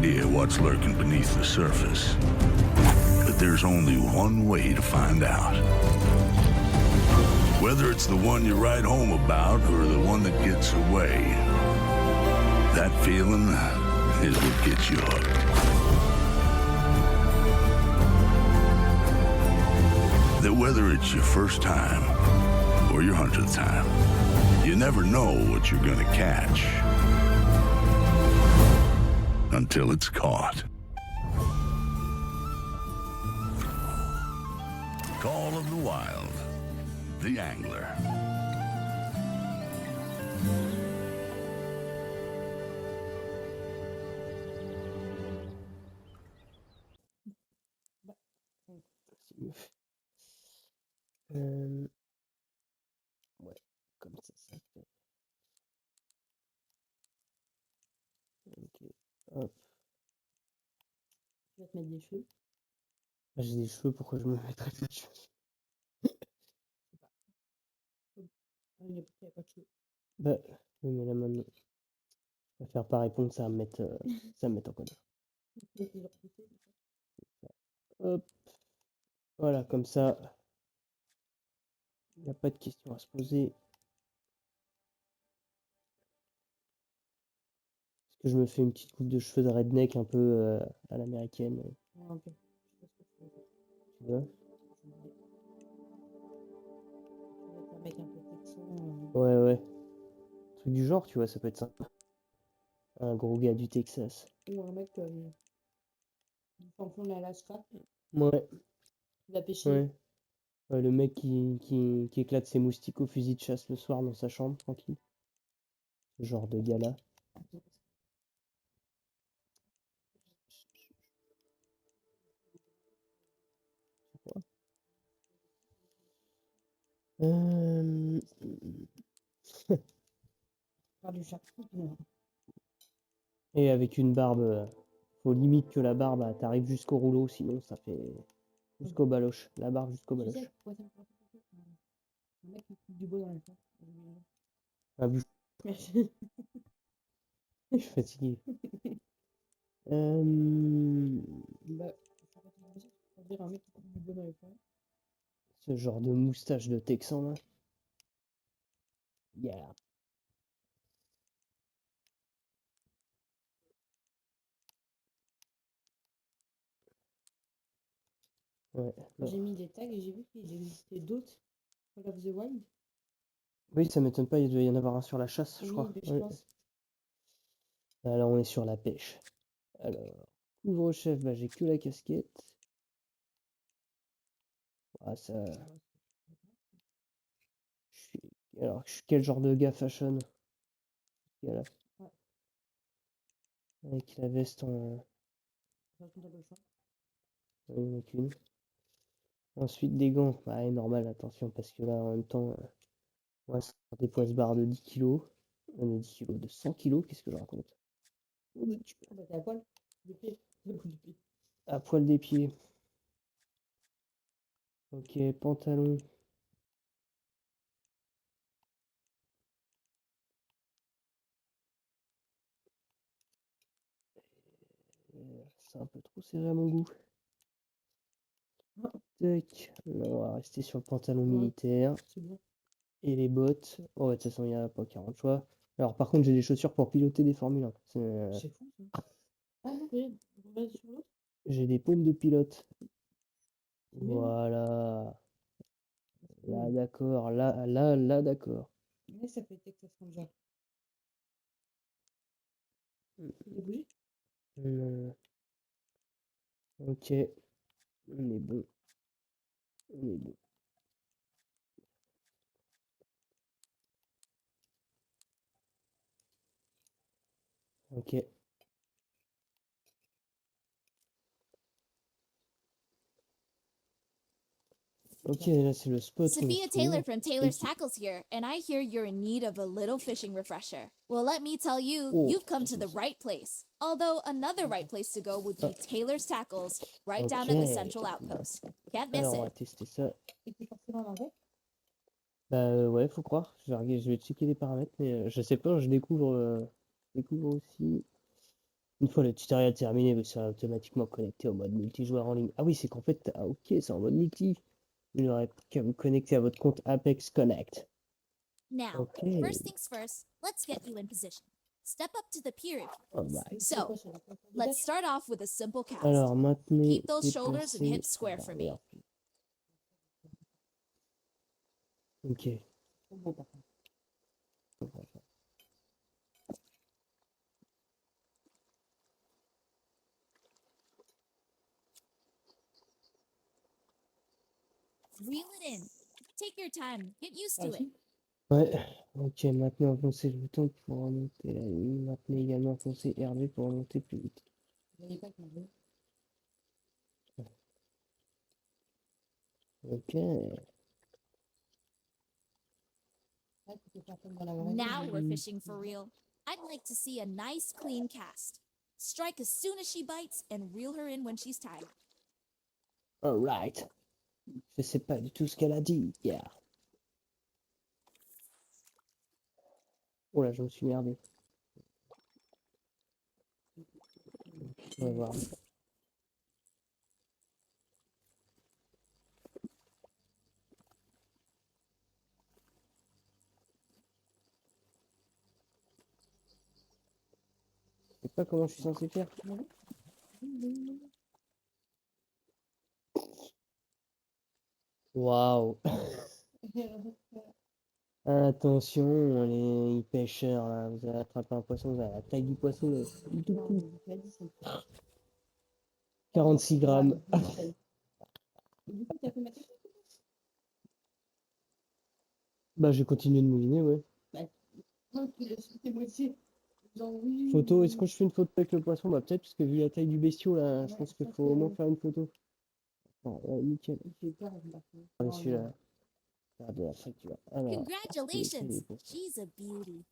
idea what's lurking beneath the surface. But there's only one way to find out. Whether it's the one you write home about or the one that gets away, that feeling is what gets you hooked. That whether it's your first time or your 100th time, you never know what you're gonna catch until it's caught. Call of the Wild, The Angler. Ouais, comme ça fait. Ok, hop. Tu vas te mettre des cheveux. J'ai des cheveux, pourquoi je me mettrais des cheveux? À une époque, il n'y avait pas de cheveux. Bah, oui, mais là maintenant, je préfère pas répondre, ça va me mettre, ça va me mettre en colère. Et puis, le repousser, Hop, voilà, comme ça, il n'y a pas de question à se poser. Parce que je me fais une petite coupe de cheveux de redneck un peu à l'américaine, Ah, ok. Je sais pas ce que tu veux dire. tu vois. Tu vas être un mec un peu texan. Ouais, ouais. Truc du genre, tu vois, ça peut être sympa. Un gros gars du Texas. Ou un mec du champion de l'Alaska. Ouais, Il va pêcher. ouais. Ouais, le mec qui éclate ses moustiques au fusil de chasse le soir dans sa chambre, tranquille. Ce genre de gars-là. Euh... Faire du charcutier. Et avec une barbe, faut limite que la barbe t'arrive jusqu'au rouleau, sinon ça fait jusqu'au baloche. La barbe jusqu'au Tu baloche. sais pourquoi ça me fait un mec qui coupe du bois dans les champs. Ah, bouge, Merci. je suis fatigué. Bah, ça veut dire un mec qui coupe du bois dans les champs. Ce genre de moustache de Texan là. Yeah. Ouais. non. J'ai mis des tags et j'ai vu qu'il existait d'autres Call of the Wild. Oui, ça m'étonne pas, il doit y en avoir un sur la chasse, je Oui, crois. mais je Ouais. pense. Là, on est sur la pêche. Alors, couvre-chef, bah j'ai que la casquette. Ah, ça. Alors, je suis quel genre de gars fashion? Voilà. Ouais. Avec la veste en. Il n'y en a qu'une. Ensuite, des gants. Ouais, normal, attention, parce que là, en même temps, on va se faire des poisse-barres de 10 kilos. De 10 kilos, de 100 kilos, qu'est-ce que je raconte? Ah bah t'es à poil. Des pieds. Des bouts de pieds. À poil des pieds. Ok, pantalon. C'est un peu trop serré à mon goût. Tac. Là, on va rester sur le pantalon militaire. C'est bon. Et les bottes. Oh, ouais, de toute façon, il n'y a pas 40 choix. Alors, par contre, j'ai des chaussures pour piloter des Formule 1. C'est fou ça. Ah non, regarde, regarde sur l'autre. J'ai des paumes de pilote. C'est mieux, non? Voilà. Là, d'accord. Là, d'accord. Mais ça fait Texas Ranger. Il est bougé? Ok. On est bon. On est bon. Ok. Ok, là, c'est le spot où on Sophia se Taylor trouve. from Taylor's Tackles here, and I hear you're in need of a little fishing refresher. Well, let me tell you, Oh, you've come to the right place. Although another right place to go would be Taylor's Tackles, right down at the Ok. Central Outpost. Can't miss Alors, on va it. tester ça. Et t'es forcément dans le Bah ouais, faut croire. Je vais checker les paramètres, mais je sais pas, je découvre aussi. Une fois le tutoriel terminé, vous serez automatiquement connecté au mode multijoueur en ligne. Ah oui, c'est qu'en fait, ah, ok, c'est en mode multi. Vous n'aurez qu'à vous connecter à votre compte Apex Connect. Now, Ok. first things first, let's get you in position. Step up to the pier if you Alright. please. So, let's start off with a simple cast. Alors, maintenez, Keep those shoulders and déplacez, hips square for me. barrière. Ok. Reel it in. Take your time. Get used to it. Vas-y. Ouais. Ok, maintenant enfoncez le bouton pour remonter la ligne. Maintenez également enfoncez RB pour remonter plus vite. Vous voyez pas qu'on veut. Ok. Là, tu peux faire comme dans la vraie vie. Now we're fishing for real. I'd like to see a nice clean cast. Strike as soon as she bites and reel her in when she's tired. Alright. Je sais pas du tout ce qu'elle a dit. Yeah. Oh là, je me suis merdé. On va voir. Je sais pas comment je suis censé faire. Waouh. Attention, les pêcheurs, là, vous allez attraper un poisson, vous avez la taille du poisson, tout petit. 46 grammes. Et du coup, t'as fait ma technique? Bah, je vais continuer de mouliner, ouais. Non, tu l'as expliqué moitié. Genre, oui. Photo, est-ce que je fais une photo avec le poisson? Bah, peut-être, parce que vu la taille du bestiau, là, je Ouais, pense qu'il ça faut au moins fait- faire une photo. Bon, ouais, nickel. Il fait peur, il m'a fait. Allez, Oh, celui-là. non. Regardez la facture. Alors, Congratulations! She's a beauty.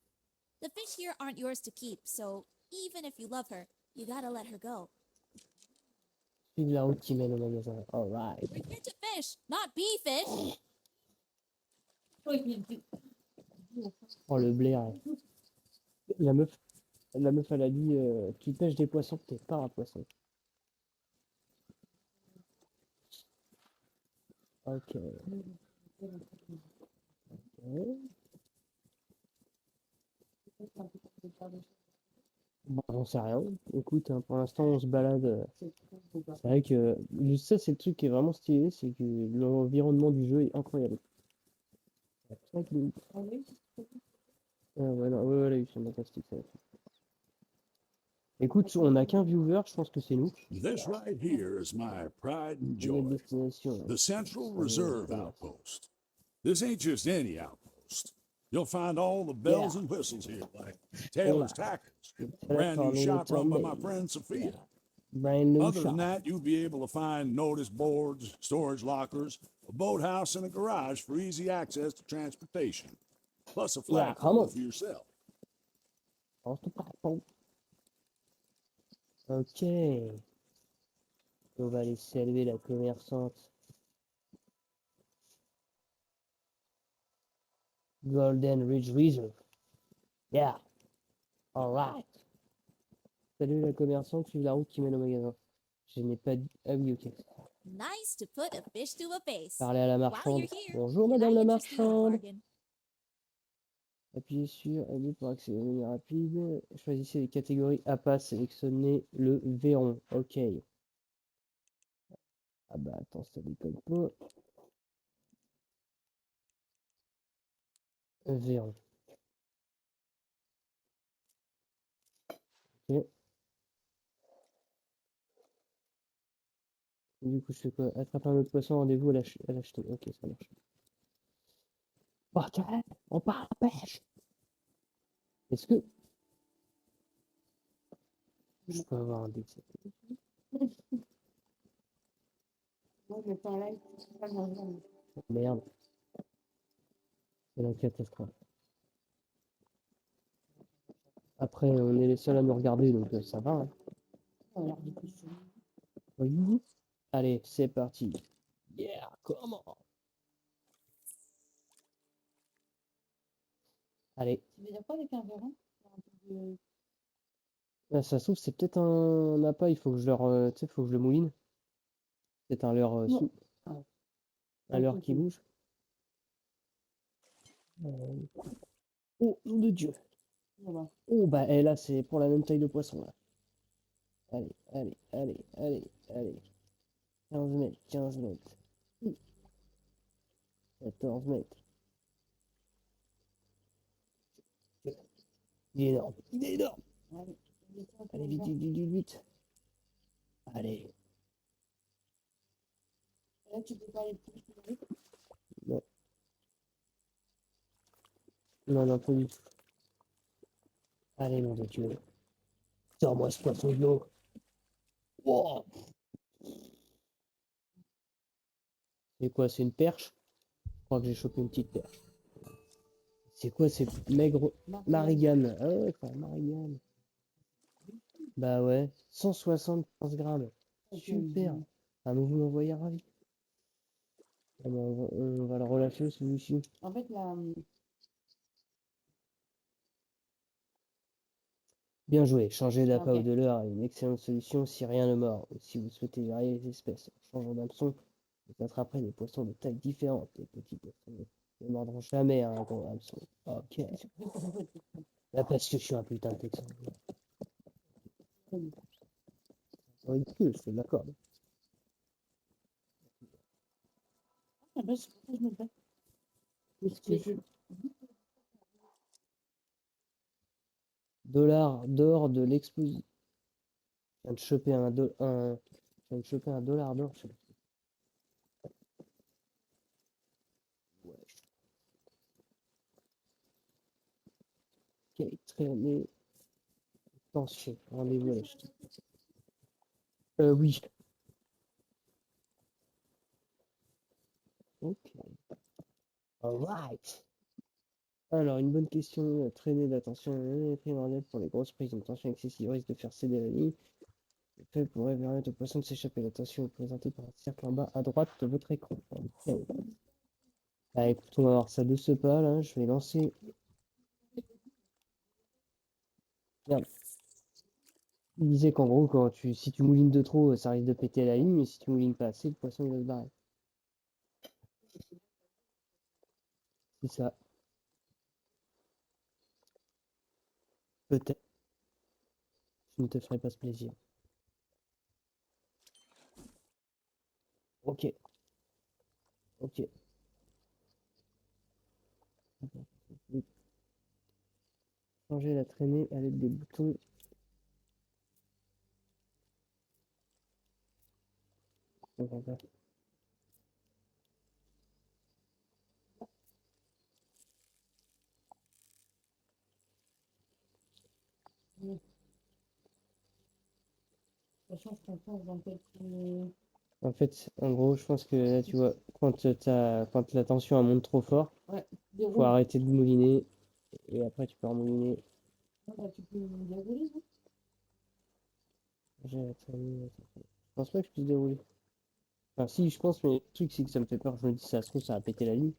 The fish here aren't yours to keep, so even if you love her, you gotta let her go. suivre la route qui mène au magasin. Alright. We're here to fish, not be fish. Oh, il est- Oh, le blaire. La meuf, elle a dit, tu pêches des poissons, t'es pas un poisson. Ok. Ok. Bon, j'en sais rien. Écoute, hein, pour l'instant, on se balade. C'est vrai que ça, c'est le truc qui est vraiment stylé, c'est que l'environnement du jeu est incroyable. Tranquille. Ah oui? Ah ouais, non, ouais, là, c'est fantastique. Ça. Écoute, on n'a qu'un viewer, je pense que c'est nous. This right here is my pride and Et notre joy, destination. the Central Allez, Reserve voilà. Outpost. This ain't just any outpost. You'll find all the bells and whistles here, like Taylor's Tackles, brand new shop run by my friend Sophia. Brand new Other shop. than that, you'll be able to find notice boards, storage lockers, a boathouse, and a garage for easy access to transportation, plus a Yeah, flat come on. for yourself. On se prend. Ok. On va aller saluer la commerçante. Golden Ridge Reserve. Yeah. Alright. Salut la commerçante, suivre la route qui mène au magasin. Je n'ai pas dit. Ah oui, ok. Nice to put a fish to a face. Parler à la While marchande. you're here, Bonjour can madame I la interest you in a marchande. bargain? Appuyez sur AB pour accéder au menu rapide. Choisissez les catégories APA, sélectionnez le verron. Ok. Ah bah attends, ça déconne pas. Verron. Ok. Du coup, je fais quoi? Attraper un autre poisson, rendez-vous à l'acheter. Ok, ça marche. Ok, on part à la pêche. Est-ce que je peux avoir un décès? Moi, je prends là, c'est pas normal. Merde, c'est la catastrophe. Après, on est les seuls à nous regarder, donc ça va. Hein. On a l'air du coup sur- Oui. Allez, c'est parti. Yeah, comment? Allez, Tu veux dire quoi avec un verron? Un peu de- Ah, ça se trouve, c'est peut-être un appât, il faut que je leur, tu sais, faut que je le mouline. C'est un leurre Non. sous, Ah. un leurre qui bouge. Euh, Oh, nom de Dieu. Voilà. Oh, bah, et là, c'est pour la même taille de poisson, là. Allez, allez, allez, allez, allez. 15 mètres, 15 mètres. 14 mètres. Il est énorme. Il est énorme. Allez, Allez, vite, vite, vite, vite, vite. Allez. là, tu peux pas aller plus vite. Non, non, non, pas du tout. Allez, nom de Dieu. Sors-moi ce poisson de l'eau. Wow. C'est quoi, c'est une perche? Je crois que j'ai chopé une petite perche. C'est quoi ces maigres Marigane? Ah ouais, enfin, Marigane. Bah ouais, 175 grammes. Super. Ah, mais vous m'envoyez ravi. Ah bah, on va le relâcher celui-ci. En fait, là, Bien joué. Changer d'appât ou ok. de leurre est une excellente solution si rien ne mord. Ou si vous souhaitez varier les espèces en changeant d'hameçon, vous attraperez des poissons de tailles différentes. Les petits poissons ne mordront jamais un gros hameçon. Ok. Là, parce que je suis un putain de texan. C'est ridicule, je te l'accorde. Ah, bah, c'est pour ça que je me fais. Qu'est-ce Que que je... dollar d'or de l'explosion. Je viens de choper je viens de choper un dollar d'or. Ouais. Ok, traîner. Tension. Rendez-vous à la chute. Oui. Ok. Alright. Alors, une bonne question. Traîner d'attention est primordiale pour les grosses prises. Une tension excessive risque de faire céder la ligne. Le fait pourrait permettre au poisson de s'échapper. La tension est présentée par un cercle en bas à droite de votre écran. Ok. Ah, écoute, on va voir ça de ce pas là. Je vais lancer. Merde. Il disait qu'en gros, si tu moulines de trop, ça risque de péter la ligne, mais si tu moulines pas assez, le poisson il va se barrer. C'est ça. Peut-être. Je ne te ferai pas ce plaisir. Ok. Ok. Changer la traînée à l'aide des boutons. On va voir. De toute façon, je comprends dans quel petit... En fait, en gros, je pense que là, tu vois, quand la tension elle monte trop fort, Ouais, faut déroule. arrêter de mouliner et après tu peux remouliner. Ah, bah, tu peux dérouler, non? Changer la traînée. Je pense pas que je puisse dérouler. Enfin, si, je pense, mais le truc, c'est que ça me fait peur. Je me dis, ça se trouve, ça va péter la ligne.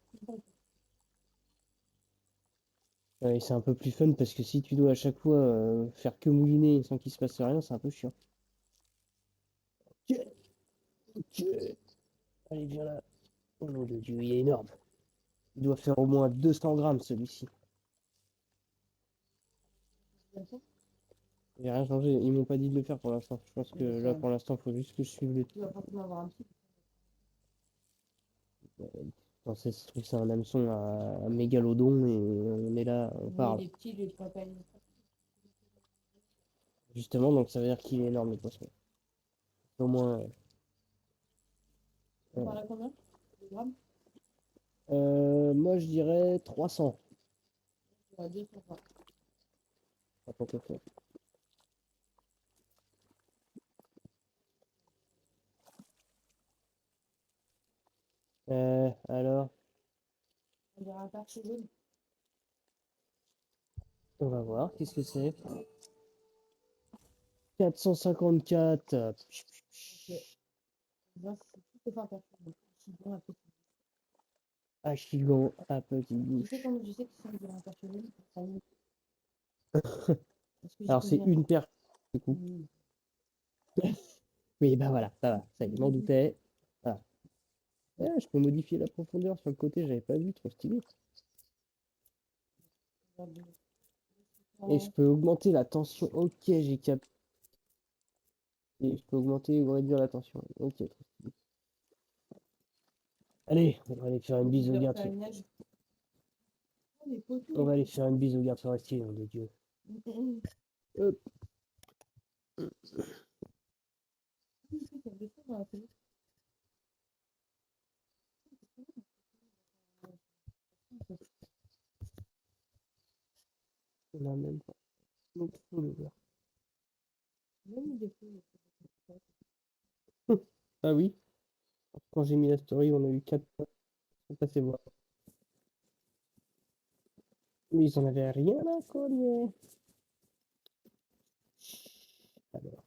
Et c'est un peu plus fun parce que si tu dois à chaque fois faire que mouliner sans qu'il se passe rien, c'est un peu chiant. Ok, ok. Allez, viens là. Oh mon Dieu, il est énorme. Il doit faire au moins 200 grammes celui-ci. Comme ça, Il n'y a rien changé. Ils m'ont pas dit de le faire pour l'instant. Je pense que mais là, ça, pour l'instant, il faut juste que je suive les. tu vas forcément avoir un petit. Dans ce truc, c'est un hameçon à mégalodon et on est là, on Mais parle. les petits, je crois pas. Justement, donc ça veut dire qu'il est énorme le poisson. Au moins. On parle à combien? De grammes? Moi, je dirais 300. On va dire qu'on va. Attends, attends, attends. Alors, On dirait un perche jaune. on va voir. Qu'est-ce que c'est? 454. Ok. Là, c'est tout est pas un perche jaune. C'est bon, un petit. Achigan à petite Tu sais bouche. comment je sais que c'est un perche jaune? Parce que j'y Alors, c'est connais. une perche. du coup. Oui, bah voilà, ça va, ça y est, je m'en doutais. Voilà. Ouais, je peux modifier la profondeur sur le côté, j'avais pas vu, trop stylé. Et je peux augmenter la tension. Ok, j'ai capté. Je peux augmenter ou réduire la tension. Ok, trop stylé. Allez, on va aller faire une bise au garde. On va aller faire une bise au garde forestier, nom de Dieu. Hop. On a même pas. Non, faut le voir. Ah oui, quand j'ai mis la story, on a eu 4 points. On passait voir. Mais ils en avaient rien à coller. Alors,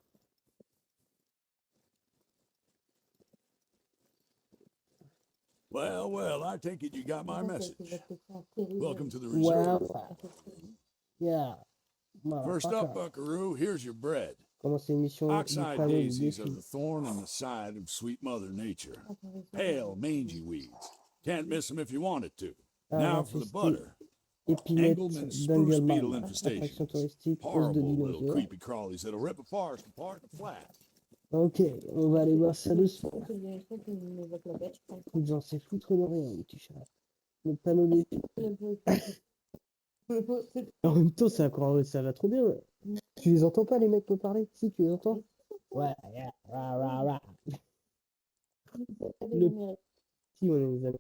Well, well, I take it you got my message. Welcome to the wow. reserve. Yeah. First up, Motherfucker. Buckaroo, here's your bread. Comment c'est une mission du Oxeye panneau du daisies are défi. the thorn in the side of sweet Mother Nature. Pale, mangy weeds. Can't miss them if you wanted to. Ah, Now for the l'infesté butter. épinette Engelmann spruce beetle d'Engelmann. Attraction infestation. touristique, os de Horrible little dinosaure. creepy crawlies that'll rip a forest apart in a flash. Ok, on va aller voir ça doucement. Ils en sait foutre de rien, le petit chat. Le panneau des... En même temps, ça va trop bien. Tu les entends pas, les mecs me parler? Si, tu les entends? Ouais, yeah, rah, rah, rah. Le petit, on les a...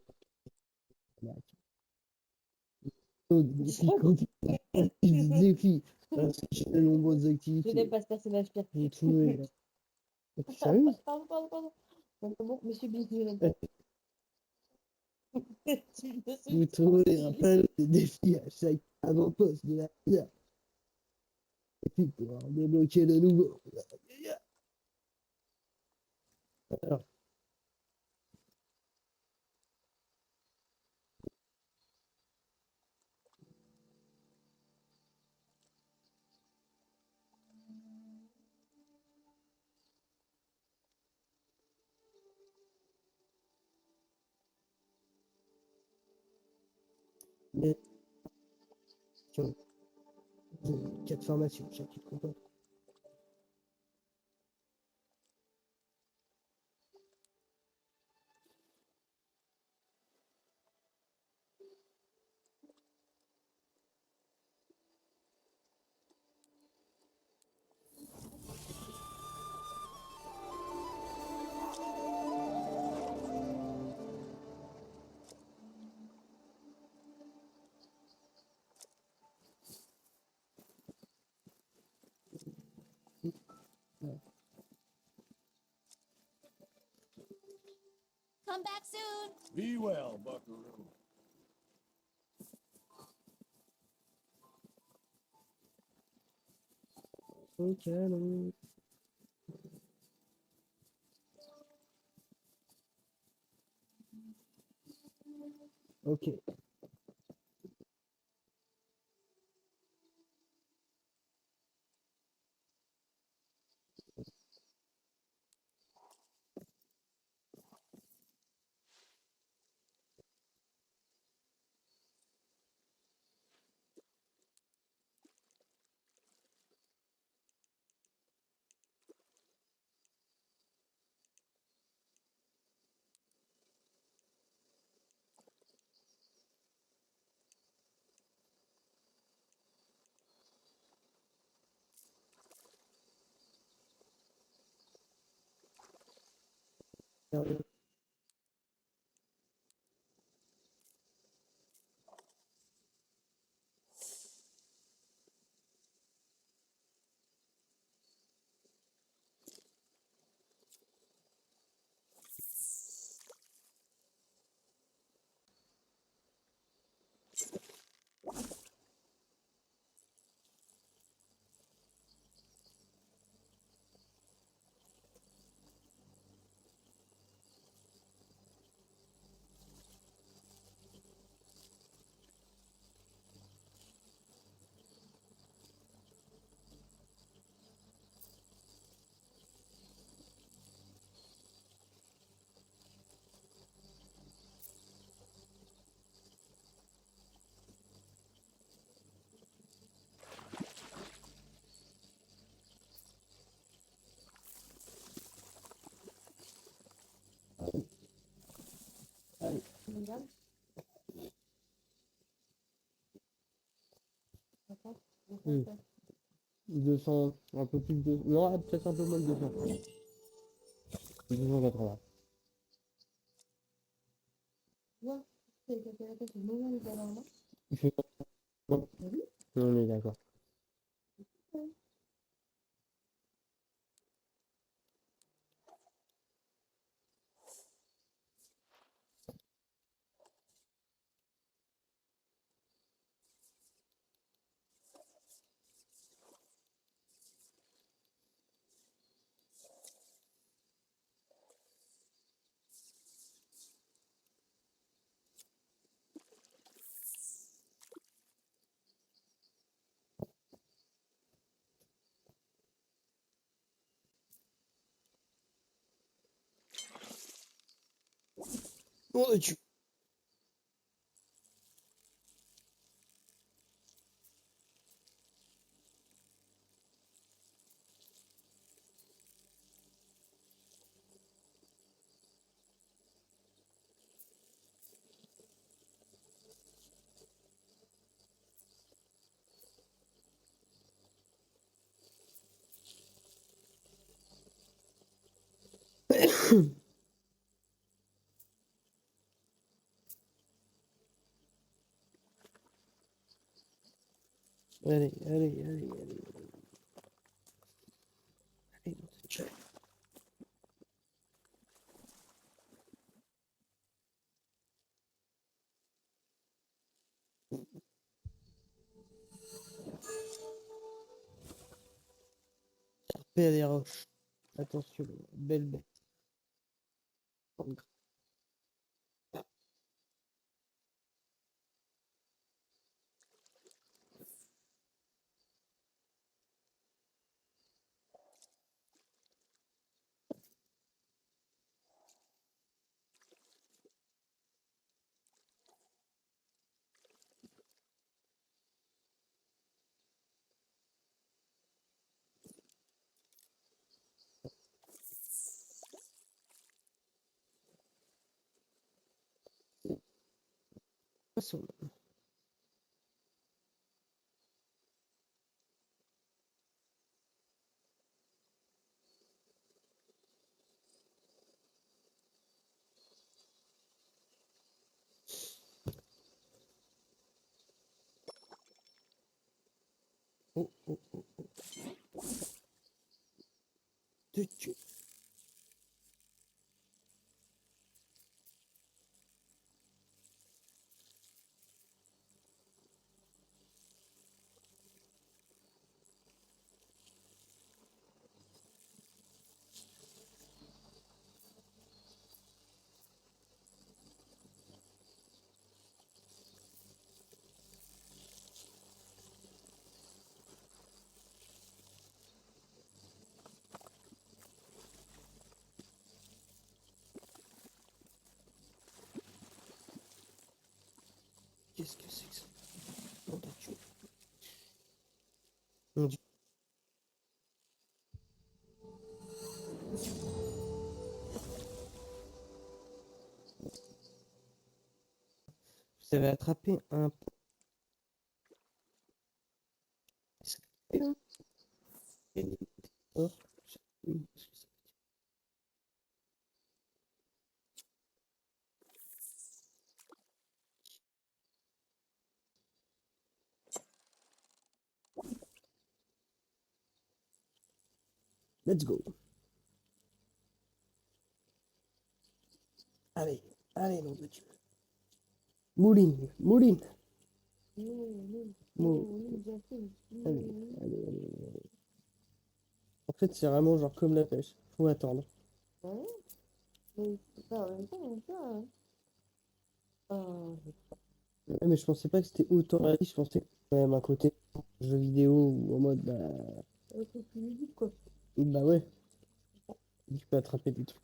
Défi, ainsi de nombreuses Je activités. dépasse personnage pire. J'ai trouvé, là. Tu sérieux? Pardon. Bon, monsieur Bisou. Vous trouvez un panneau de défi à chaque avant-poste de la guerre. Et puis pour en débloquer de nouveau. Alors, mais, 4 formations, chaque qui comporte. Come back soon. Be well, Buckaroo. Ok, non. Ok. Regarde. Attends, on va Hmm. faire. 200, un peu plus de... Non, peut-être un peu moins de 200. 280. Tu vois, c'est le moment où il va avoir la main. Il fait... Non, T'as vu? on est d'accord. Ouais. On est dessus. Allez, allez, allez, allez. Allez, ciao. Paix à des roches. Attention, belle bête. Poisson. Oh, oh, oh, oh. Tu. Qu'est-ce que c'est que ça? Oh, tu. Mon Dieu. Vous avez attrapé un... Oh, let's go. Allez, allez, nom de Dieu. Mouline, mouline. Allez, allez, allez, allez. En fait, c'est vraiment genre comme la pêche. Faut attendre. Ouais. Mais c'est pas en même temps, comme ça. Hein. Ouais, mais je pensais pas que c'était autant réaliste. Je pensais que c'était quand même un côté jeu vidéo ou en mode Un peu plus ludique, quoi. bah ouais, tu peux attraper des trucs.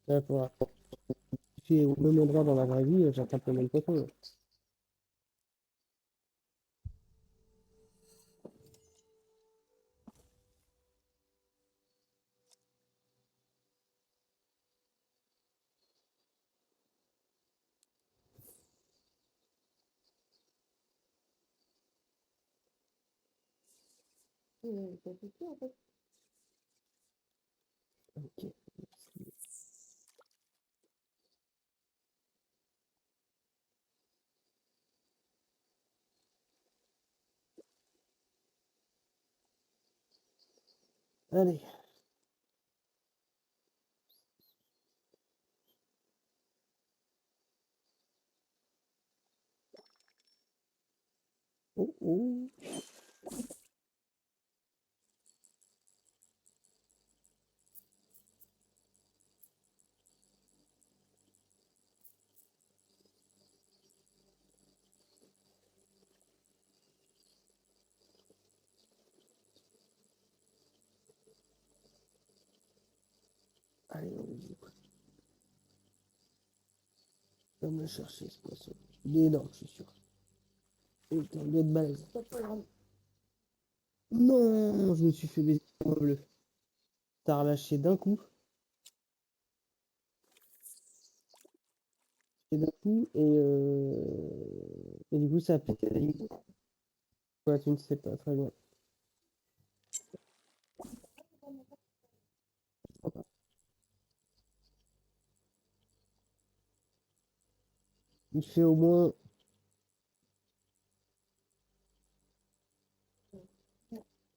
Là, pour l'instant, je suis au même endroit dans la vraie vie, j'attrape le même poisson. t'as fait tout, en fait. Ok. Allez. Oh, oh. Allez, on y va. On va me chercher ce poisson. Il est énorme, je suis sûr. Putain, il doit être balèze. C'est pas grave. Non, je me suis fait baiser en bleu. T'as relâché d'un coup. Et d'un coup, et du coup, ça a pété la ligne. Ouais, tu ne sais pas, très bien. Il fait au moins.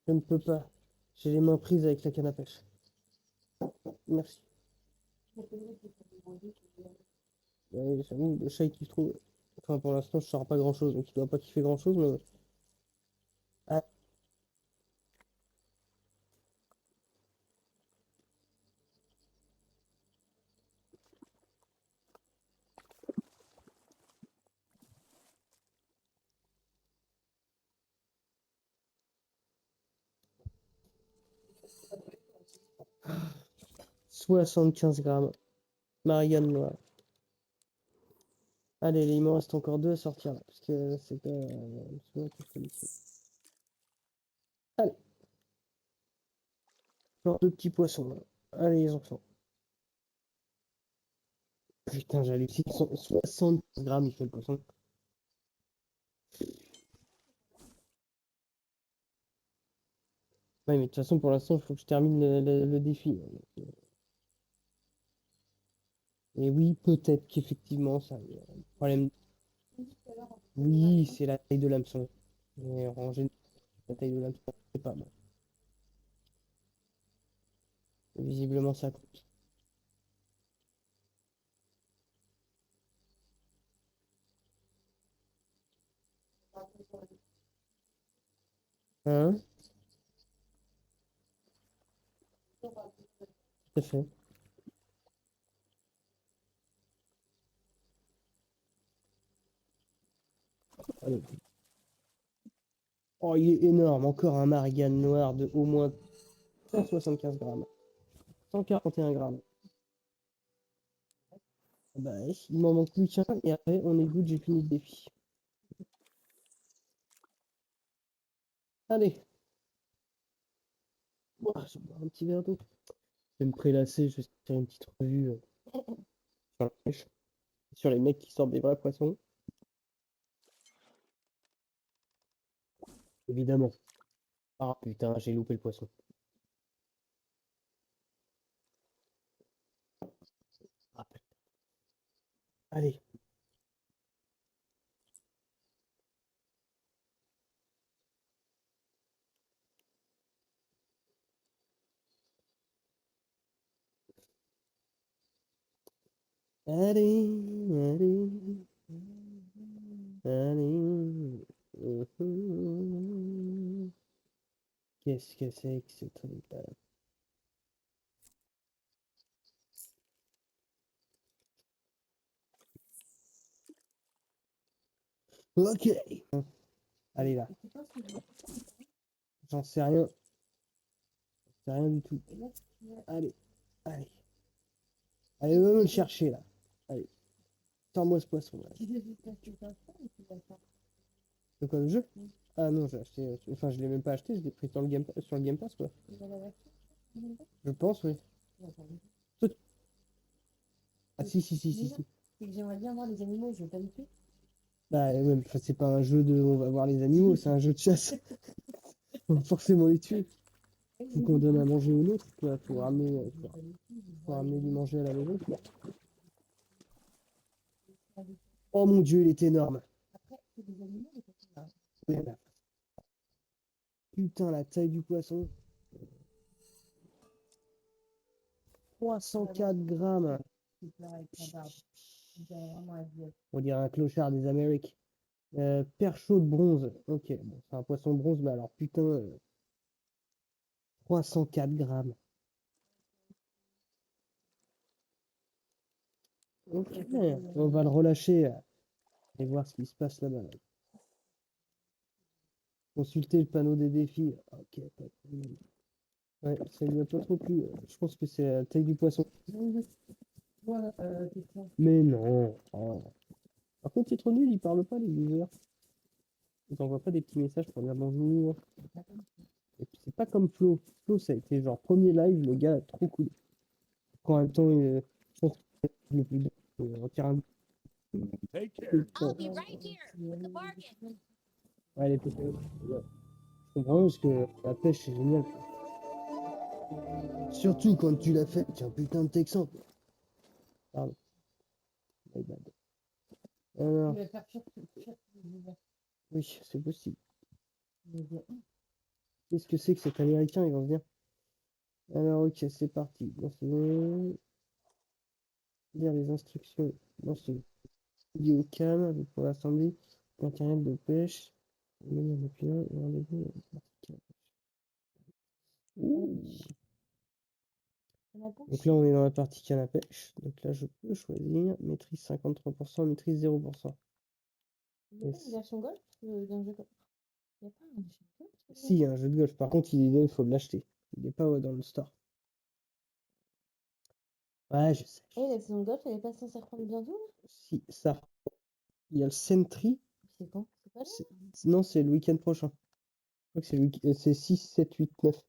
Je ne peux pas. J'ai les mains prises avec la canne à pêche. Merci. Ouais, j'avoue, le chat il kiffe trop. Enfin, pour l'instant, je sors pas grand chose, donc il doit pas kiffer grand chose, mais. Ah, 75 grammes. Marianne noire. Allez, il m'en reste encore deux à sortir là, parce que c'est pas. Celui-là que je connaissais. Allez, encore deux petits poissons là. Allez, les enfants. Putain, j'hallucine. 60 grammes, il fait le poisson. Ouais, mais de toute façon, pour l'instant, il faut que je termine le défi. Et oui, peut-être qu'effectivement, ça. Le problème. Oui, c'est la taille de l'hameçon. Mais en général, la taille de l'hameçon, c'est pas mal. Visiblement, ça compte. Hein? Tout à fait. Allez. Oh, il est énorme. Encore un Marianne noir de au moins 175 grammes. 141 grammes. Bah, il m'en manque plus qu'un et après, on est good, j'ai fini le défi. Allez. Ouah, je vais boire un petit verre d'eau. Je vais me prélasser, je vais faire une petite revue sur la pêche, sur les mecs qui sortent des vrais poissons. Évidemment. Ah putain, j'ai loupé le poisson. Ah, putain. Allez. Allez, allez, allez. Qu'est-ce que c'est que ce truc-là? Ok. Allez là, j'en sais rien. C'est rien du tout. Allez, allez. Allez, va me le chercher là. Allez, sors-moi ce poisson là. De quoi le jeu? Ah non, j'ai acheté. Enfin, je l'ai même pas acheté, je l'ai pris sur le Game Pass quoi. Je pense, oui. Toi, ah si, si, si, si, si. C'est que j'aimerais bien voir les animaux, je vais pas louper. Bah ouais, mais enfin, c'est pas un jeu de on va voir les animaux, c'est un jeu de chasse. On va forcément les tuer. Faut qu'on donne à manger aux nôtres, quoi. Faut ramener du manger à la maison, quoi. Oh mon Dieu, il est énorme. Ouais, là. Putain, la taille du poisson. 304 grammes. On dirait un clochard des Amériques. Perchaud de bronze. Ok, bon, c'est un poisson de bronze, mais alors putain, 304 grammes. Ok, on va le relâcher et voir ce qui se passe là-bas. Consulter le panneau des défis. Ok, pas de problème. Ouais, ça lui a pas trop plu. Je pense que c'est la taille du poisson. Mais non. Oh. Par contre, c'est trop nul, ils parlent pas, les losers. Ils envoient pas des petits messages pour dire bonjour. Et puis, c'est pas comme Flo. Flo, ça a été genre premier live, le gars, trop cool. En même temps, je pense que c'est le plus on tire un Take care. peu de I'll temps. be right here with the bargain. Ouais, les pêcheurs. Ouais. Je comprends parce que la pêche, c'est génial, quoi. Surtout quand tu l'as fait avec un putain de Texan, quoi. Pardon. My bad. Alors, oui, c'est possible. Qu'est-ce que c'est que cet américain, ils vont se dire. Alors, ok, c'est parti. Bon, c'est bon. Lire les instructions dans ce vidéo cam pour l'assembly matériel de pêche. Manière de pilote, rendez-vous. Ouh. Donc là, on est dans la partie canne à pêche. Donc là, je peux choisir maîtrise 53%, maîtrise 0%. Il y a pas une version golf d'un jeu comme il y a pas un jeu golf Si, il y a un jeu de golf. Par contre, il faut l'acheter. Il n'est pas dans le store. Ouais, je sais. Et la saison de golf, elle est pas censée reprendre bientôt là? Si, ça. Il y a le Sentry. C'est quand? C'est pas là? Non, c'est le week-end prochain. Je crois que c'est 6, 7, 8, 9.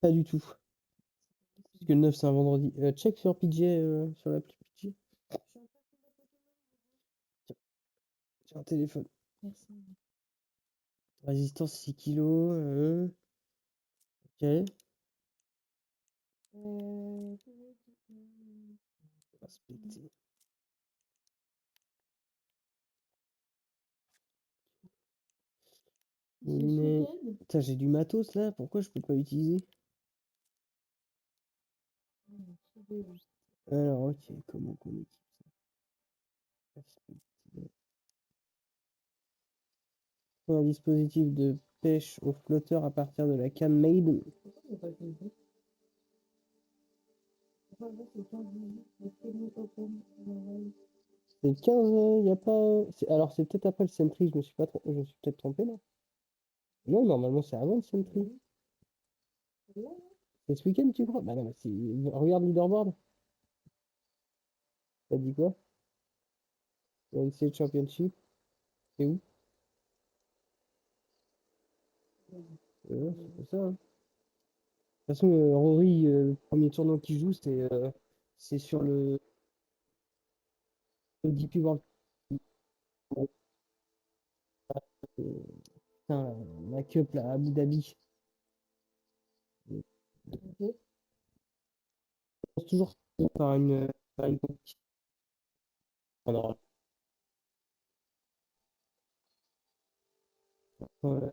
Pas du tout. Parce que le 9, c'est un vendredi. Check sur PJ, sur l'appli PJ. Tiens, un téléphone. Merci. Résistance 6 kg. Ok. Inspecter. Moulinet. Putain, j'ai du matos là. Pourquoi je peux pas utiliser? Alors, ok. Comment qu'on équipe ça? Inspecter. Un dispositif de pêche au flotteur à partir de la canne Made. C'est le 15, il n'y a pas. Alors, c'est peut-être après le Sentry, je me suis peut-être trompé là. Non, normalement, c'est avant le Sentry. C'est ce week-end, tu crois? Bah non, mais regarde le leaderboard. T'as dit quoi? NCAA Championship. C'est où? C'est pour ça, hein. De toute façon, Rory, le premier tournoi qu'il joue, c'est sur le DP World. Euh, Putain, la Cup là, à Abu Dhabi. Je pense toujours par une compétition. Alors, ouais.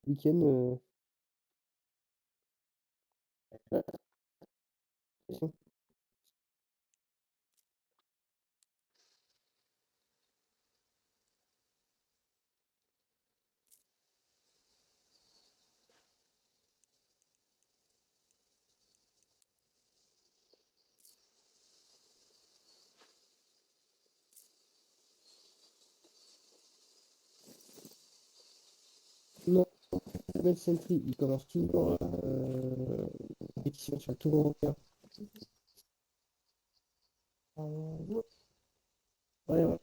week-end. Non, Red Sentry, il commence toujours compétition sur le Tour européen. Ouais, ouais.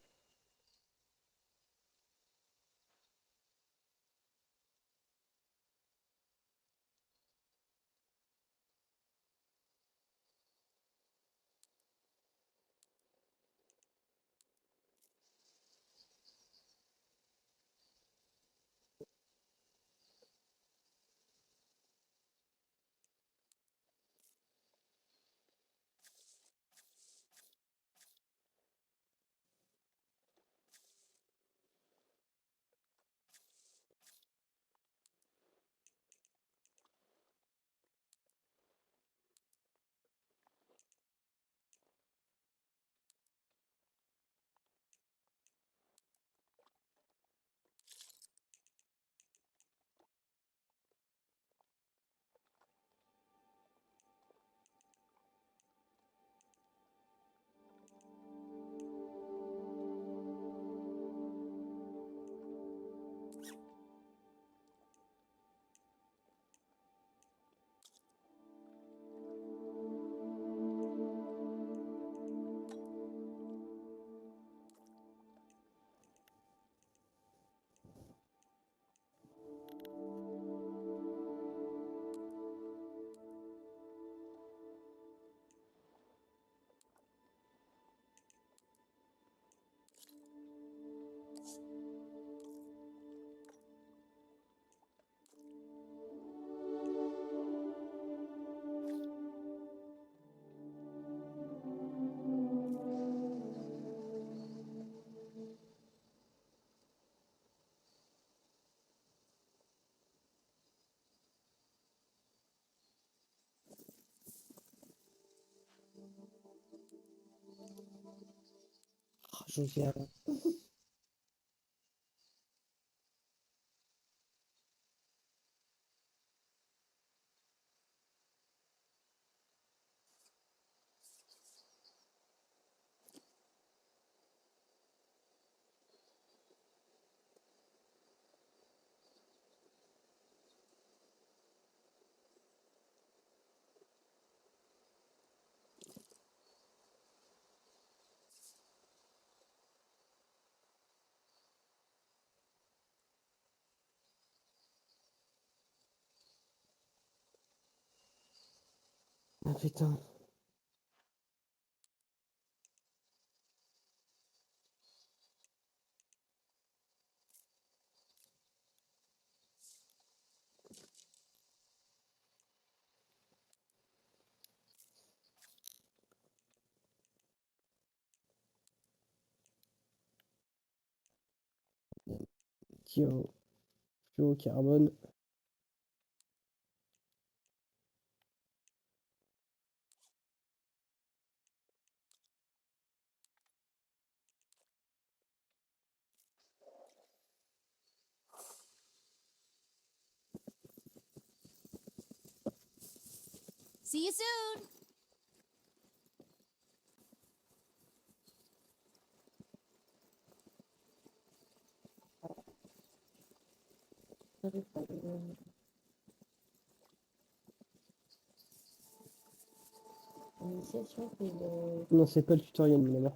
Ah, Josiane. Ah putain. Carbone. See you soon! Initiation, c'est le. Non, c'est pas le tutoriel, mais là.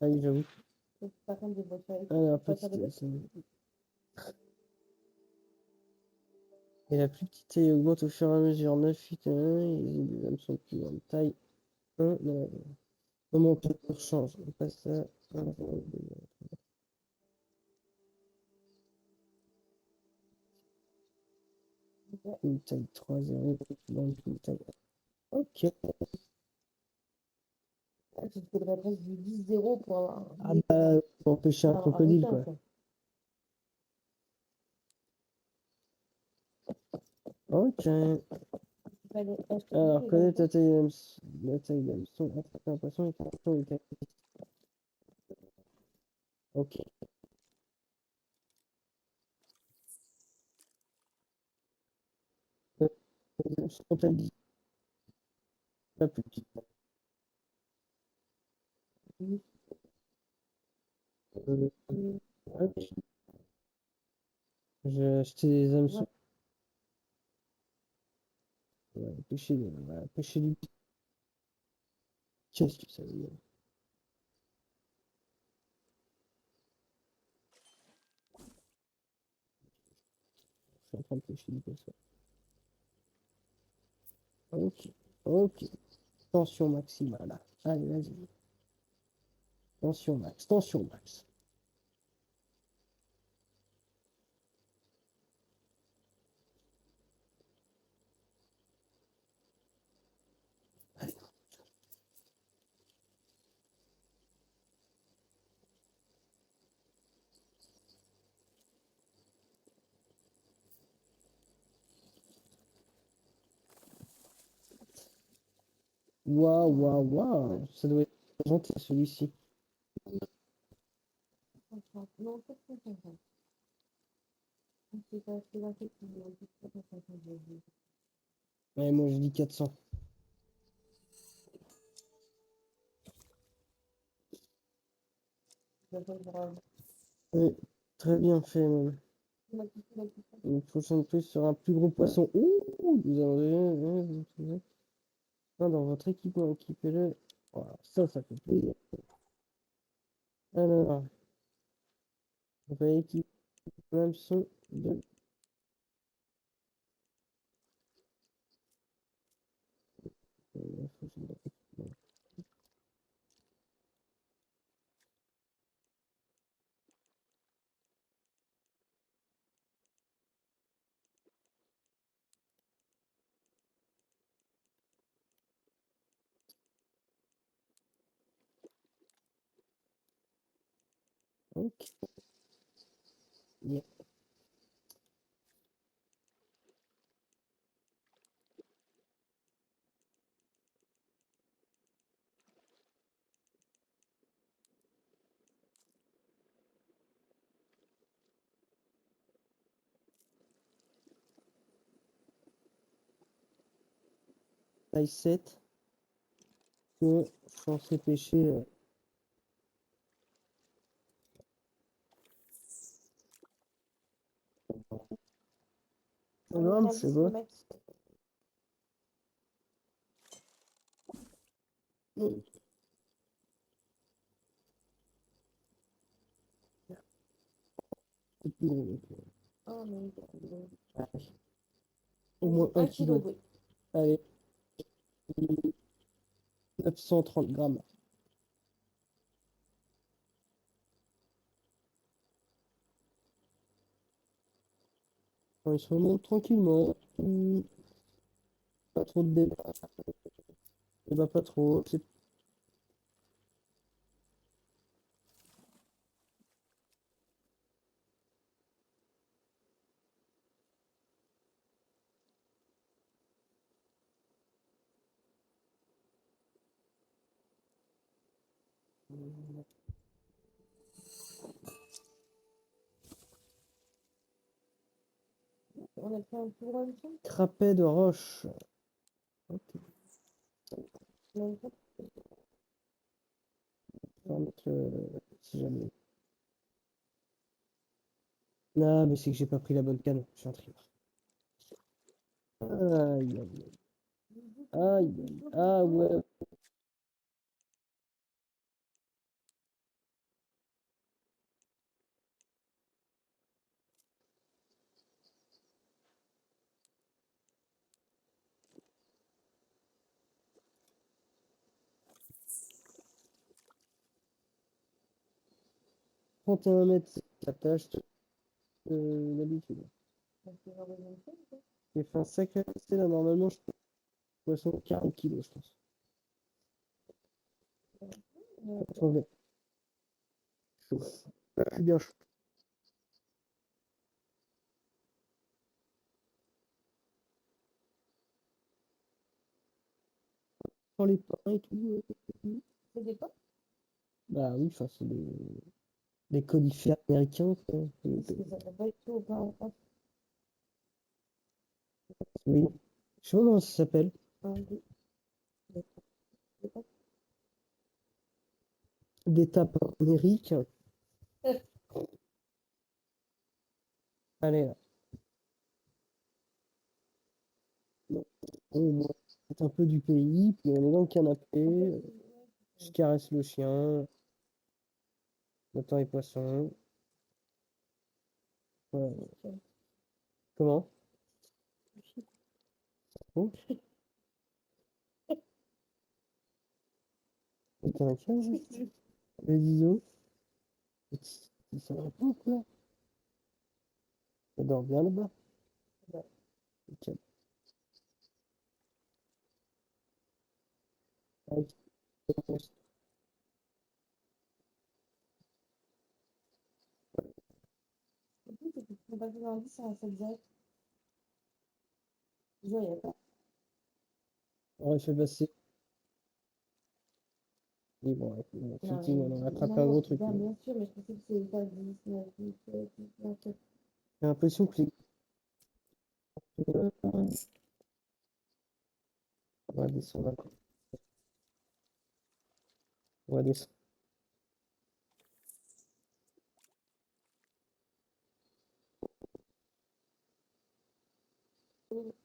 Ah oui, j'avoue. Par contre, des voitures Ah, la pas faire de petite, et la plus petite taille augmente au fur et à mesure. 9, 8, 1, et les deux sont plus en taille 1 dans mon tour change. On passe à 1, 2, une taille 3, 0, dans une taille. Ok. Ah, il te faudrait presque du 10-0 pour avoir Ah bah, pour empêcher un crocodile, requin, quoi. Ok. Alors, connaître la taille d'hameçon, attraper un poisson et faire un tour de taille. Ok. Les hameçons ont-elles dit la plus petite? Euh, ok. J'ai acheté des hameçons. Ouais, pêcher du. Qu'est-ce que ça veut dire? Je suis en train de pêcher du poisson. Ok. Ok. Tension maximale. Allez, vas-y. Tension max. Tension max. Waouh, waouh, waouh. Ça doit être gentil, celui-ci. Non, 450. C'est pas c'est la tête qui me dit 450. Ouais, moi, je dis 400. Ouais, très bien fait, même. Une prochaine prise sur un plus gros poisson. Ouh, vous avez un dans votre équipement. Équipez-le. Voilà, ça fait plaisir. Alors, on va équiper l'hameçon de. Ok. Yeah. Taille 7. Que je suis censé pêcher. Grave, c'est beau. Oh, mais Au moins 1 kilo. kilo. Allez, 930 grammes. Bon, il se remonte tranquillement. Pas trop de débat. Débat pas trop. C'est On a fait un tour comme ça. crapet de roche. Ok. Même pas. Donc, si jamais. Ah, mais c'est que j'ai pas pris la bonne canne. Je suis un trieur. Aïe, aïe, aïe. Aïe, aïe. Ah ouais. 31 mètres, ça tâche d'habitude. J'ai fait un sacré essai là, normalement, je fais poisson 40 kilos, je pense. Trop bien. Chaud. Je suis bien chaud. Pour les pains et tout. C'est des pas? Bah oui, enfin, c'est des conifères américains, quoi. Parce que ça t'a pas été au pain en France. Oui. Je sais pas comment ça s'appelle. Un, deux, des pas. Des tapes en Amérique. Allez, là. Bon, on profite un peu du pays, puis on est dans le canapé. Je caresse le chien. J'attends les poissons. Voilà. Comment? Oh, putain, tiens, les ISO. Ils sont un peu, quoi. Ça dort bien là-bas. Ok. Avec- On va faire un 10 à 7 direct. Je vois, il y a pas. On aurait fait passer. Et bon, ouais, Non, effectivement, on a rattrapé un non, gros truc. bien, bien sûr, mais je pensais que c'était pas 10, 9, 10, 7, J'ai l'impression que les. On va descendre. On va descendre.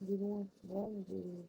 de loin, tu vois, de...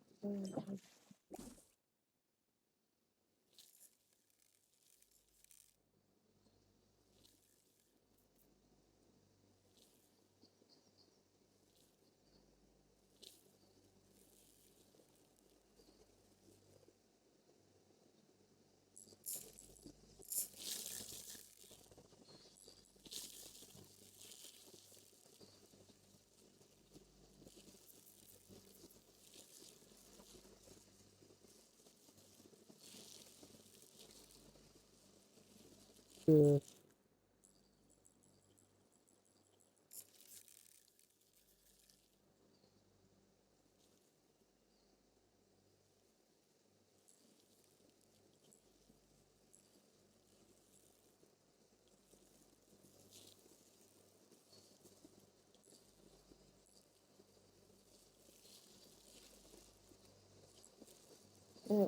Euh,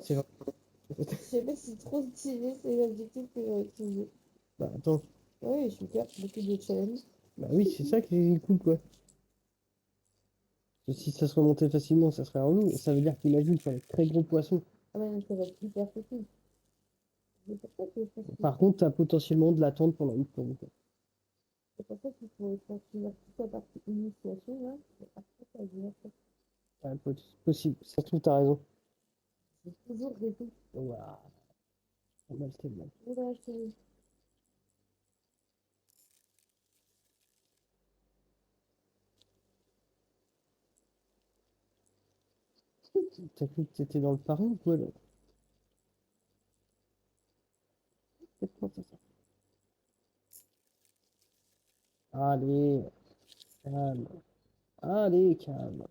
c'est vrai. Je sais pas si c'est trop stylé, c'est l'adjectif que j'aurais utilisé. Bah attends. Oui, super, beaucoup de challenge. Bah oui, c'est ça qui est cool, quoi. Parce que si ça se remontait facilement, ça serait relou. Et ça veut dire qu'imagine, sur les très gros poissons. Ah ouais, ça va être hyper facile. C'est pour ça que je pense que Par contre, t'as potentiellement de l'attente pendant une tournée, quoi. c'est pour ça qu'il faut continuer toute la partie initiation, là. Et après, ça vient. Ouais, possible. Ça se trouve, t'as raison. C'est toujours réseau. Ouah, pas mal, c'est mal. Oula, je te... T'as cru que t'étais dans le parrain ou quoi, là? Comment ça sort. Allez, calme. Allez, calme.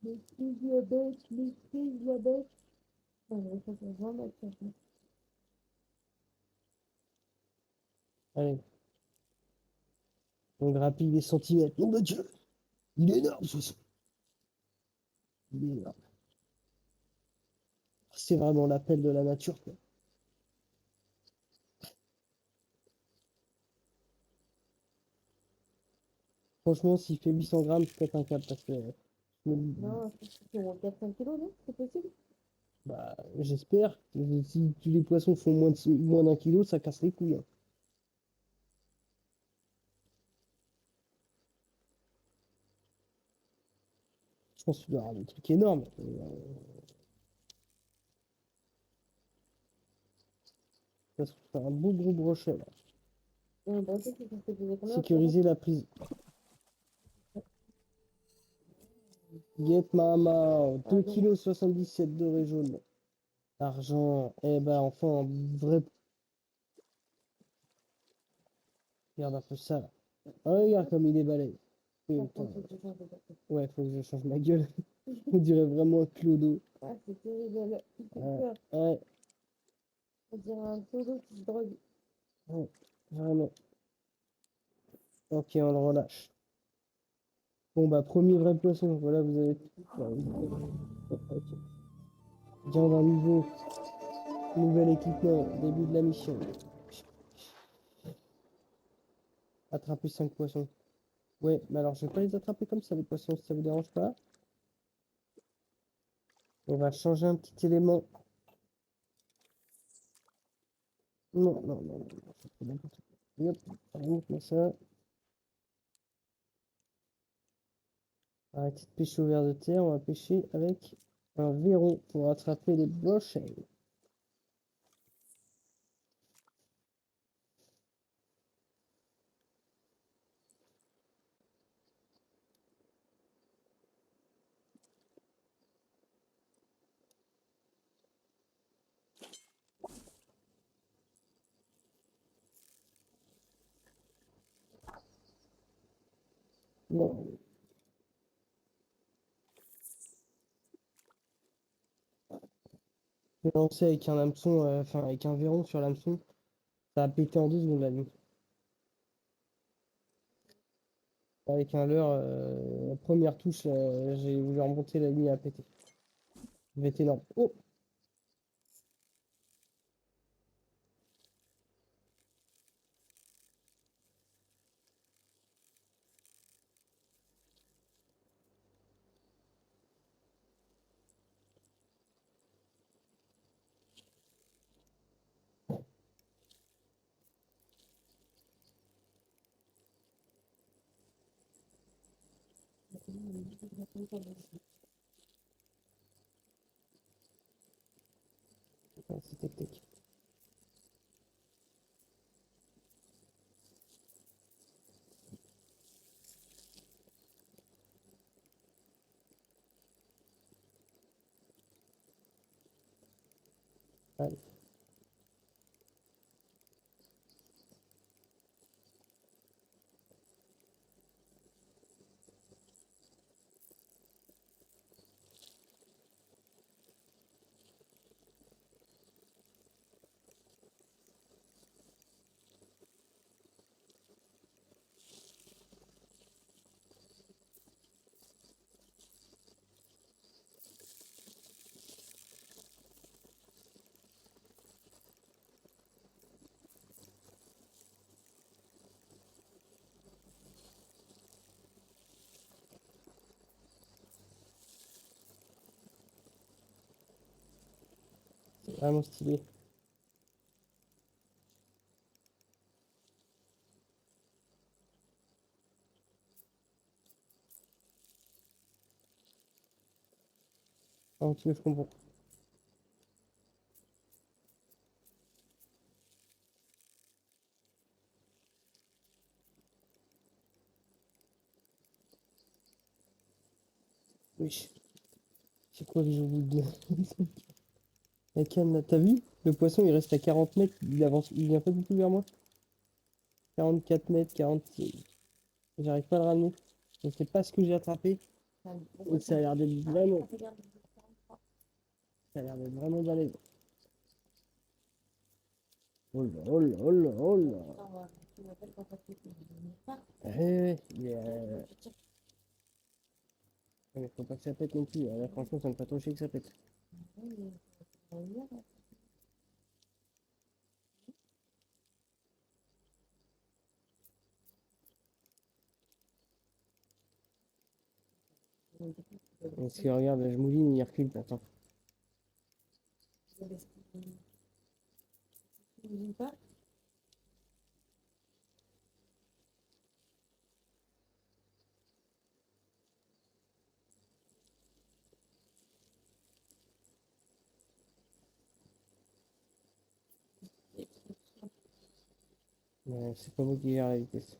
Les diabète, les diabète. Ah, mais ça, c'est vraiment ça. Allez, on grappille les centimètres. Nom de Dieu! Il est énorme, ce son. Il est énorme. C'est vraiment l'appel de la nature, quoi. Franchement, s'il fait 800 grammes, je pète un câble parce que je me dis, Non, je pense que c'est au moins 4-5 kilos, non? C'est possible? bah, j'espère que si tous les poissons font moins d'un kilo, ça casse les couilles, hein. Je pense qu'il doit y avoir des trucs énormes. Ça se trouve, c'est un beau gros brochet, là. On pensait que ça faisait combien? Sécuriser la prise. Get Mama, 2,77 kg doré jaune. Argent. Eh ben, enfin, un vrai. Regarde un peu ça. Ah, regarde comme il est balèze. Putain. Ouais, faut que je change ma gueule. On dirait vraiment un clodo. Ah, c'est terrible. Il fait Ouais, peur. ouais, On dirait un pseudo qui se drogue. ouais, vraiment. Ok, on le relâche. Bon, bah, premier vrai poisson. Voilà, vous avez. Ok. Viande d'un niveau. Nouvel équipement. Début de la mission. Attraper 5 poissons. Ouais, mais alors je vais pas les attraper comme ça, les poissons, si ça vous dérange pas. On va changer un petit élément. Non, non, non, non, non, je fais n'importe quoi. Hop, remonte-moi ça. Arrêtez de pêcher au ver de terre, on va pêcher avec un verron pour attraper les brochets. Bon, j'ai lancé avec un hameçon, enfin avec un verron sur l'hameçon. Ça a pété en 2 secondes la ligne. Avec un leurre, la première touche, j'ai voulu remonter la ligne à péter. Ça va être énorme. Oh! C'est tech tech. Allez. C'est vraiment stylé. Ah, ok, je comprends. Oui. C'est quoi que j'ai oublié de dire? La canne là, t'as vu? Le poisson il reste à 40 mètres, il avance, il vient pas du tout vers moi. 44 mètres, 40. J'arrive pas à le ramener. Je sais pas ce que j'ai attrapé. Et ça a l'air d'être vraiment. Ça a l'air d'être vraiment balèze. Oh là, oh là, oh là, oh là. Mais faut pas que ça pète non plus. Là, franchement, ça me fait trop chier que ça pète. Parce que regarde, je mouline, il recule. Attends. C'est pas moi qui gère la vitesse.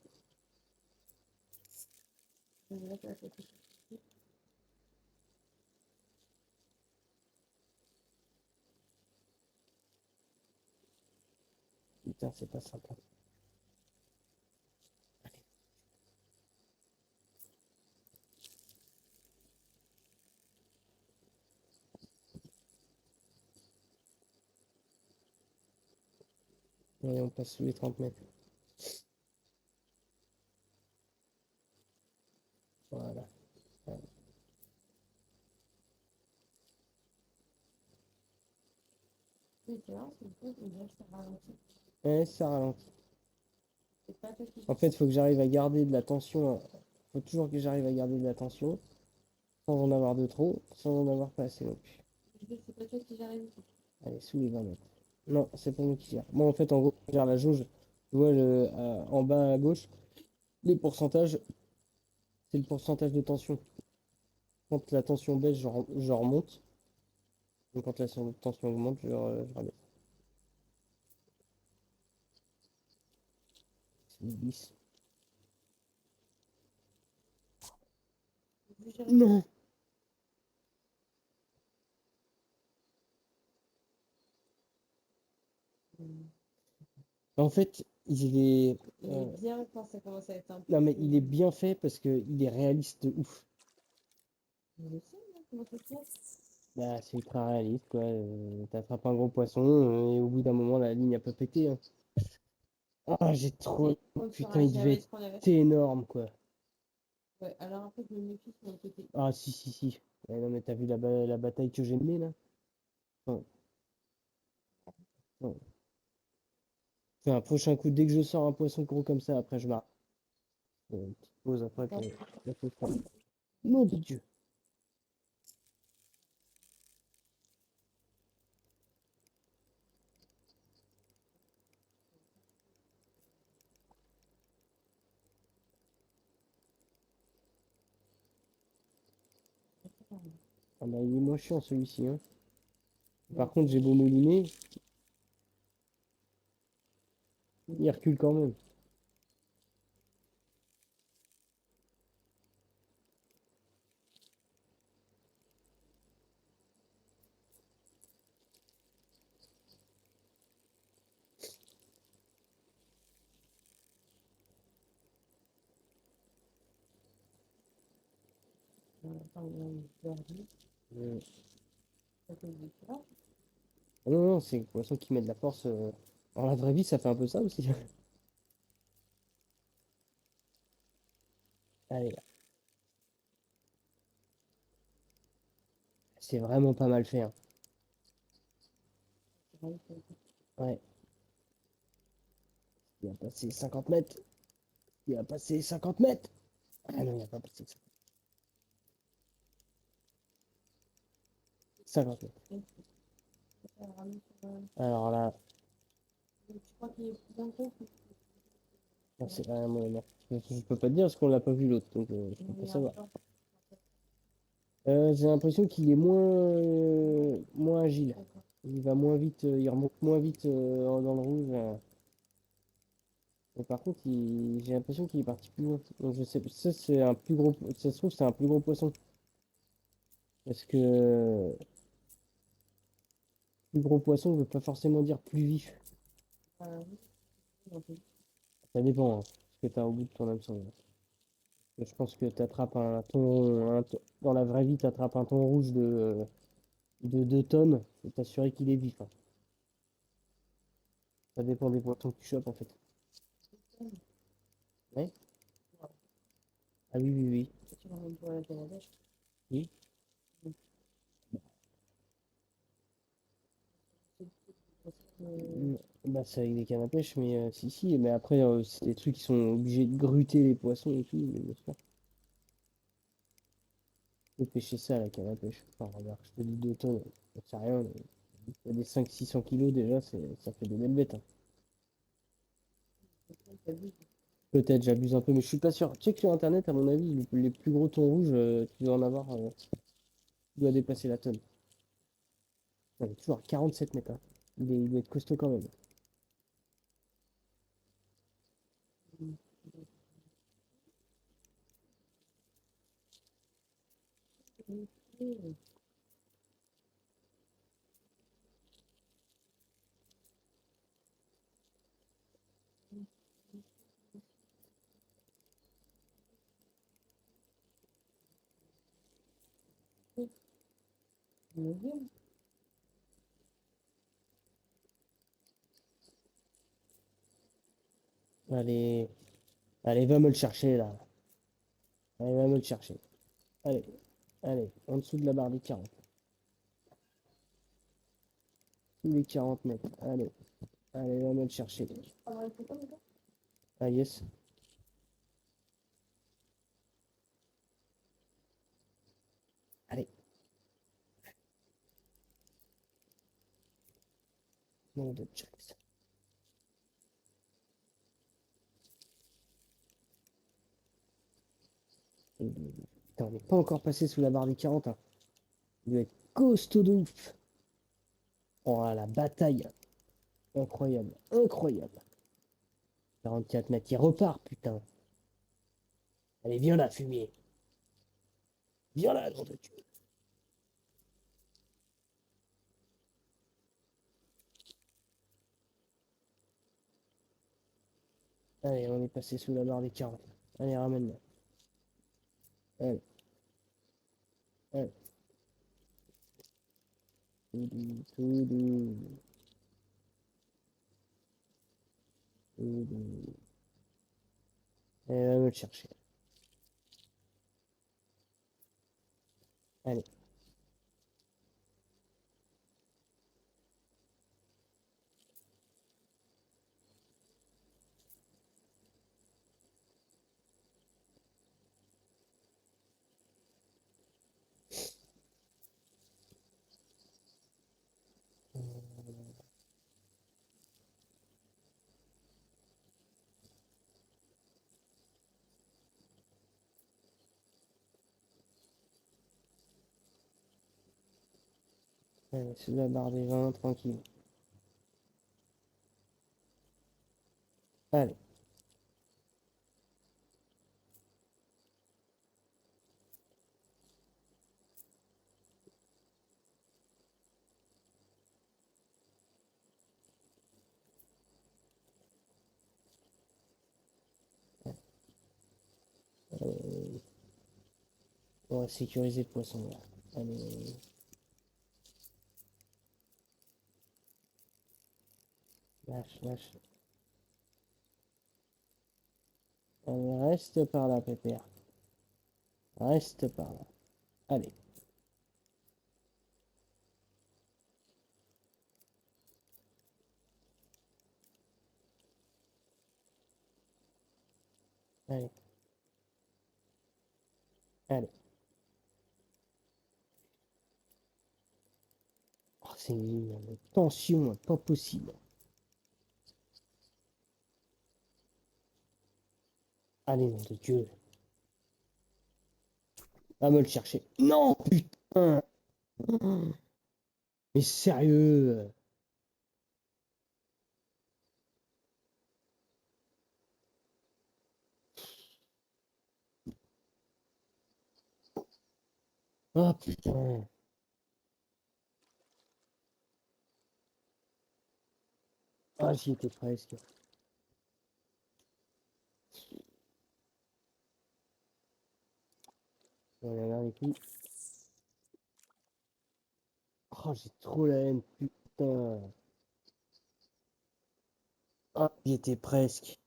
Là, ça fait tout. Putain, c'est pas sympa. Et on passe sous les 30 mètres. Voilà. Oui, tu vois, c'est le truc où là, ça ralentit. Ouais, ça ralentit. C'est pas toi qui En fait, il faut que j'arrive à garder de la tension. Faut toujours que j'arrive à garder de la tension sans en avoir de trop, sans en avoir pas assez non plus. c'est pas toi qui gère les outils. Allez, sous les 20 mètres. Non, c'est pas moi qui gère. Moi, en fait, en gros, je gère la jauge. Tu vois, en bas à gauche, les pourcentages, c'est le pourcentage de tension. Quand la tension baisse, je remonte. Donc, quand la tension augmente, je rabaisse. C'est 10. Vous gérez Non. En fait, il est, Il est bien quand ça commence à être un peu. non, mais il est bien fait parce qu'il est réaliste de ouf. Je le sais, là, comment ça se passe. Bah, c'est ultra réaliste, quoi. T'attrapes un gros poisson et au bout d'un moment, la ligne a pas pété, hein. Ah, j'ai trop. On ne Putain, saura il devait jamais être ce qu'on avait. énorme, quoi. Ouais, alors après, je me méfie sur le côté. Ah, si, si, si. Ouais, non, mais t'as vu la bataille que j'ai menée, là? Enfin, non. Fais un prochain coup, dès que je sors un poisson gros comme ça, après, je m'arrête. Une petite pause après, puis la pause prend. Nom de Dieu. Ah, bah, il est moins chiant, celui-ci, hein. Par contre, j'ai beau mouliner, il recule quand même. Euh, Ah non, non, c'est le poisson qui met de la force. Dans la vraie vie, ça fait un peu ça aussi. Allez, là. C'est vraiment pas mal fait, hein. Ouais, il a passé 50 mètres. Il a passé 50 mètres. Ah non, il a pas passé 50 mètres. Alors là, Tu crois qu'il est plus d'un coup? non, c'est vraiment énorme. Je peux pas te dire parce qu'on l'a pas vu l'autre, donc je peux Il pas est savoir. encore. J'ai l'impression qu'il est moins agile. Il va moins vite, il remonte moins vite dans le rouge. Mais par contre, j'ai l'impression qu'il est parti plus loin. Donc je sais, ça c'est un plus gros, ça se trouve c'est un plus gros poisson. Parce que plus gros poisson ne veut pas forcément dire plus vif. Ça dépend, hein, ce que tu as au bout de ton hameçon. Je pense que tu attrapes dans la vraie vie, tu attrapes un thon rouge de 2 tonnes, et t'assurer qu'il est vif, hein. Ça dépend des poissons que tu chopes en fait. Ouais? Ah oui, oui, oui. Oui. Bah, c'est avec des cannes à pêche, mais si, si, mais après, c'est des trucs qui sont obligés de gruter les poissons et tout, mais bien sûr. Tu peux pêcher ça à la canne à pêche. Enfin, regarde, je te dis 2 tonnes, j'en sais rien, mais il y a des 500-600 kilos déjà, ça fait des belles bêtes, hein. Peut-être, j'abuse un peu, mais je suis pas sûr. Check sur internet, à mon avis, les plus gros thons rouges, tu dois en avoir, tu dois dépasser la tonne. On est toujours à 47 mètres, hein. Il doit être costaud quand même. Allez, allez, va me le chercher là. Allez, va me le chercher. Allez, allez, en dessous de la barre des 40. Sous les 40 mètres. Allez, allez, va me le chercher. Ah, yes. Allez. Nom de Jax. Putain, on n'est pas encore passé sous la barre des 40. Hein. Il doit être costaud de ouf. Oh, la bataille. Incroyable, incroyable. 44 mètres, il repart, putain. Allez, viens là, fumier. Viens là, nom de Dieu. Allez, on est passé sous la barre des 40. Allez, ramène-le. Allez, allez. Tout doux, tout doux. Tout doux. Allez, va me le chercher. Allez. Allez, sous la barre des 20, tranquille. Allez. On va sécuriser le poisson là. Allez. Lâche, lâche. Allez, reste par là, pépère. Reste par là. Allez. Allez. Allez. Oh, c'est une tension, pas possible. Allez, nom de Dieu. Va me le chercher. Non, putain. Mais sérieux. Ah, putain. Ah, j'y étais presque. On va aller avec lui. Oh, j'ai trop la haine, putain. Ah, j'y étais presque.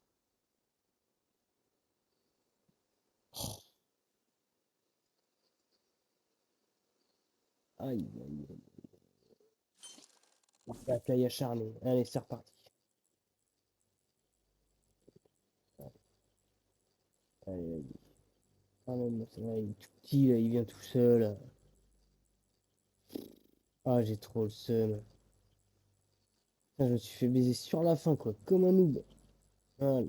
Aïe, aïe, aïe. Bataille acharnée. Allez, c'est reparti. Allez, allez. Ah non, mais c'est vrai, il est tout petit, là, il vient tout seul. Ah, j'ai trop le seum. Putain, je me suis fait baiser sur la fin, quoi, comme un noob. Ah,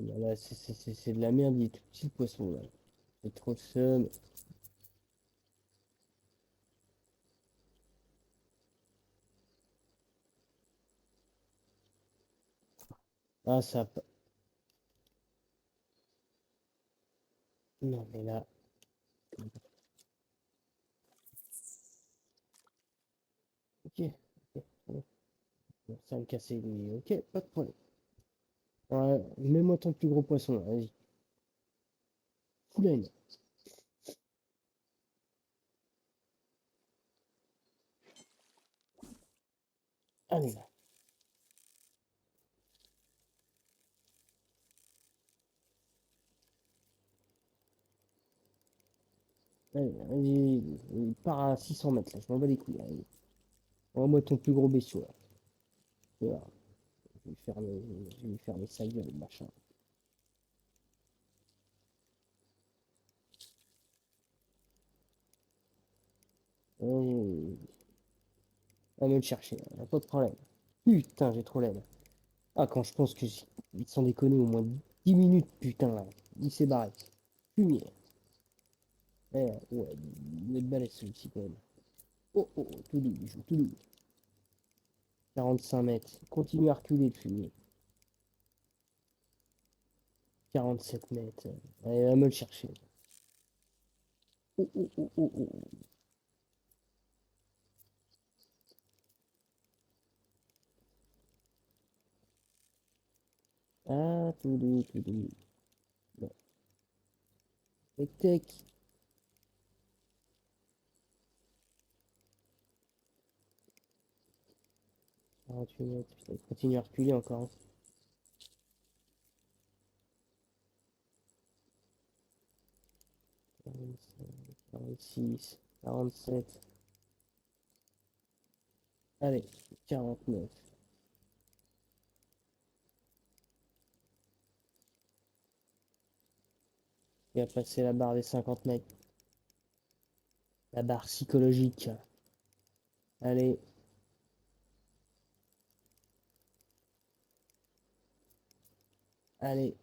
là, là, c'est de la merde, il est tout petit, le poisson, là. J'ai trop le seum. Ah, ça... Non, mais là... Ok, ok, bon. Bon, ça va me casser les... Ok, pas de problème. Ouais, mets-moi ton plus gros poisson, là, vas-y. Foulaine. Allez, là. Allez, vas-y. Il part à 600 mètres, là. Je m'en bats les couilles, là. Allez. Envoie-moi ton plus gros bestiau, là. Tu vois, je vais lui fermer sa gueule, le machin. Allez. Va me le chercher, là. Pas de problème. Putain, j'ai trop l'aide. Ah, quand je pense que ils sont déconnés au moins 10 minutes, putain, là. Il s'est barré. Fumier. Eh, ouais, il est balèze celui-ci quand même. Oh, oh, oh, tout doux, bijou, tout doux. 45 mètres. Continue à reculer, le fumier. 47 mètres. Allez, va me le chercher. Oh, oh, oh, oh, oh. Ah, tout doux, tout doux. Bon. Tec, tec. 48 mètres. Putain, il continue à reculer encore. 45, 46, 47. Allez, 49. Il a passé la barre des 50 mètres. La barre psychologique. Allez. Allez.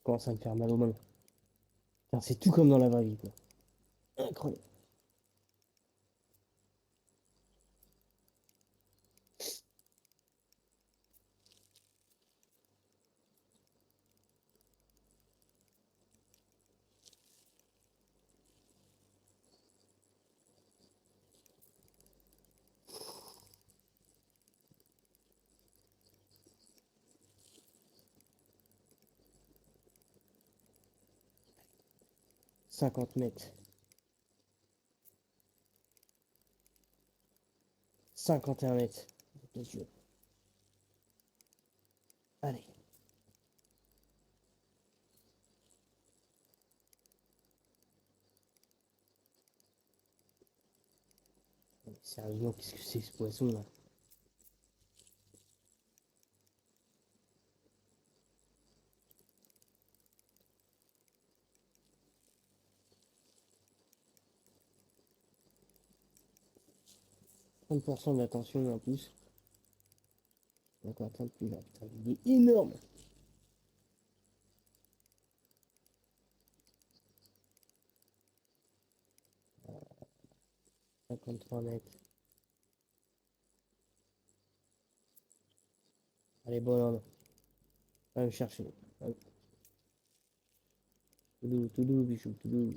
Commence à me faire mal aux mains. Putain, c'est tout comme dans la vraie vie, quoi. Incroyable. Cinquante mètres. 51 mètres. Bien sûr. Allez. Sérieusement, qu'est-ce que c'est ce poisson là? Trente pour cent de l'attention en plus. Encore atteindre plus là. Putain, il est énorme. 53 mètres. Allez, bonhomme. Va me chercher. Hop. Tout doux, bichou, tout doux.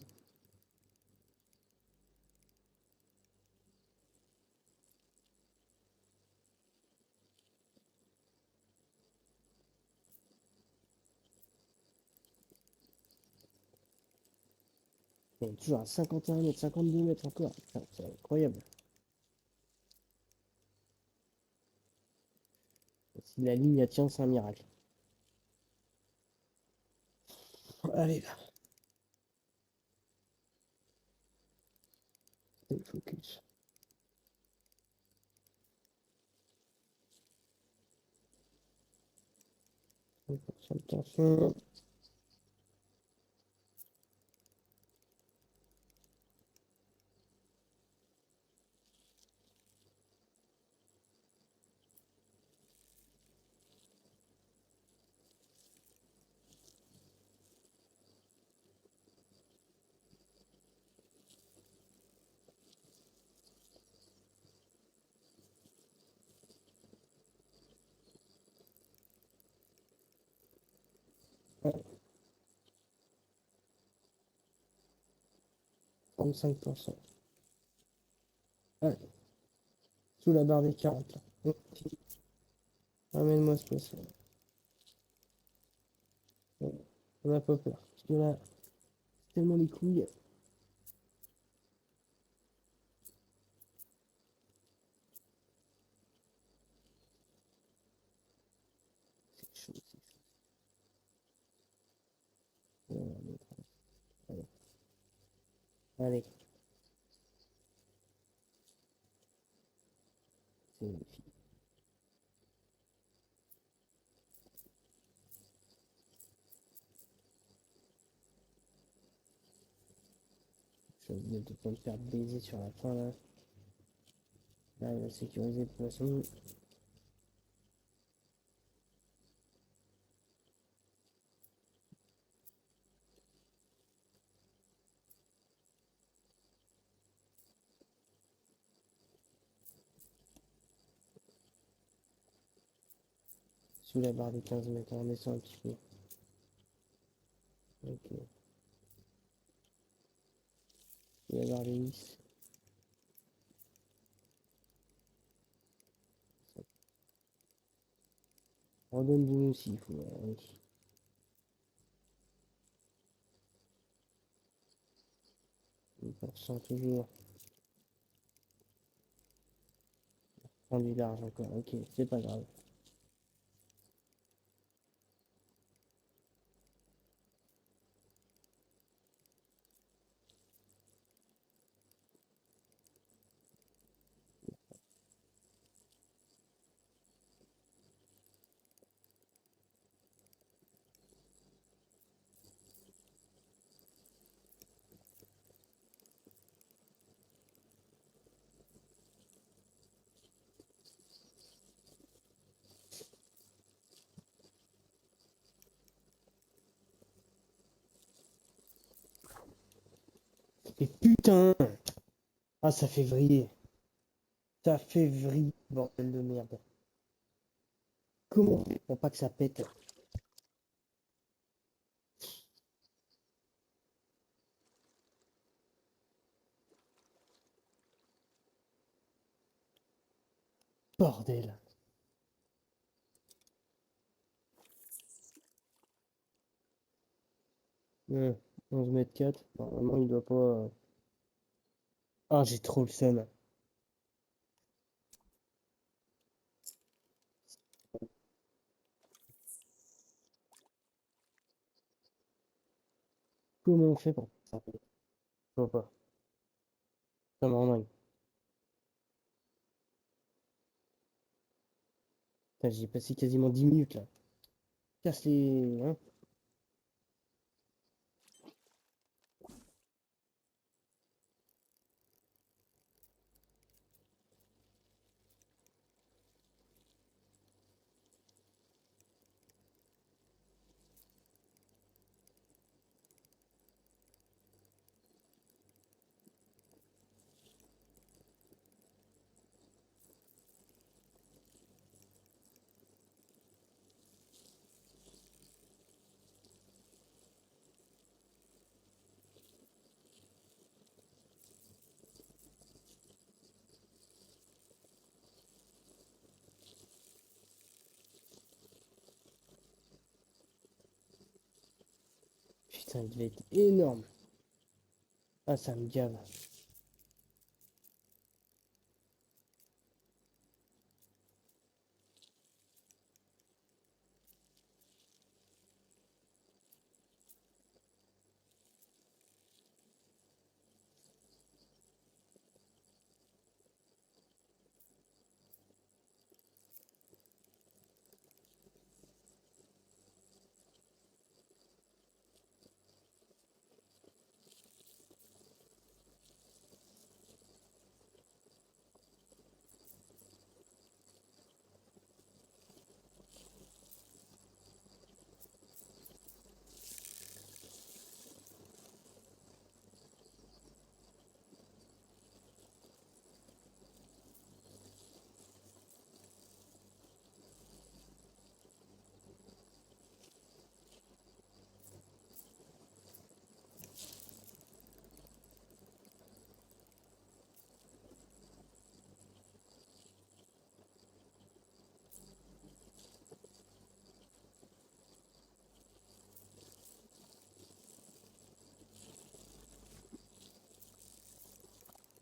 On est toujours à 51 mètres, 52 mètres encore. Putain, c'est incroyable. Si la ligne elle tient, c'est un miracle. Allez là. Stay focus. 30% de tension. Ouais, 35%. Allez, sous la barre des 40 là. Ok. Ramène-moi ce poisson. Bon, on n'a pas peur. Parce que là, c'est tellement les couilles. C'est chaud, c'est chaud. Allez, allez. C'est magnifique. Je vais de pas me faire baiser sur la fin là. Là, il va sécuriser le poisson. Sous la barre des 15 mètres, on descend un petit peu. Ok. Sous la barre des 10. On donne du mousse s'il faut. Oui. 1% toujours. Prends du large encore. Ok, c'est pas grave. Et putain! Ah, ça fait vriller. Ça fait vriller, bordel de merde. Comment on fait pour pas que ça pète? Bordel. 11 mètres 4. Normalement, il doit pas. Ah, j'ai trop le seum. Comment on fait pour que ça pète? Je vois pas. Ça me rend dingue. Putain, j'ai passé quasiment 10 minutes là. Casse les. Hein? Putain, il devait être énorme. Ah, ça me gave.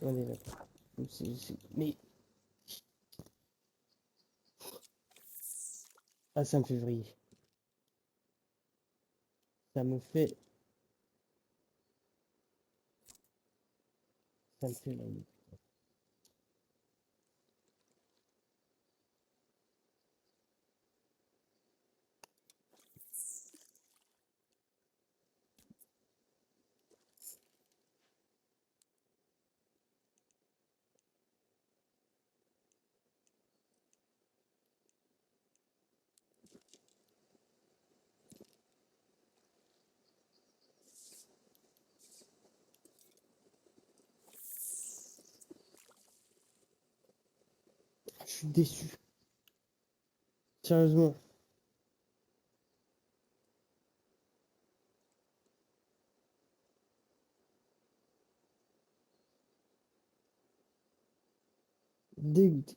On est d'accord. Mais ah, ça me fait vriller. Ça me fait vriller. Je suis déçu. Sérieusement. Dégoûté.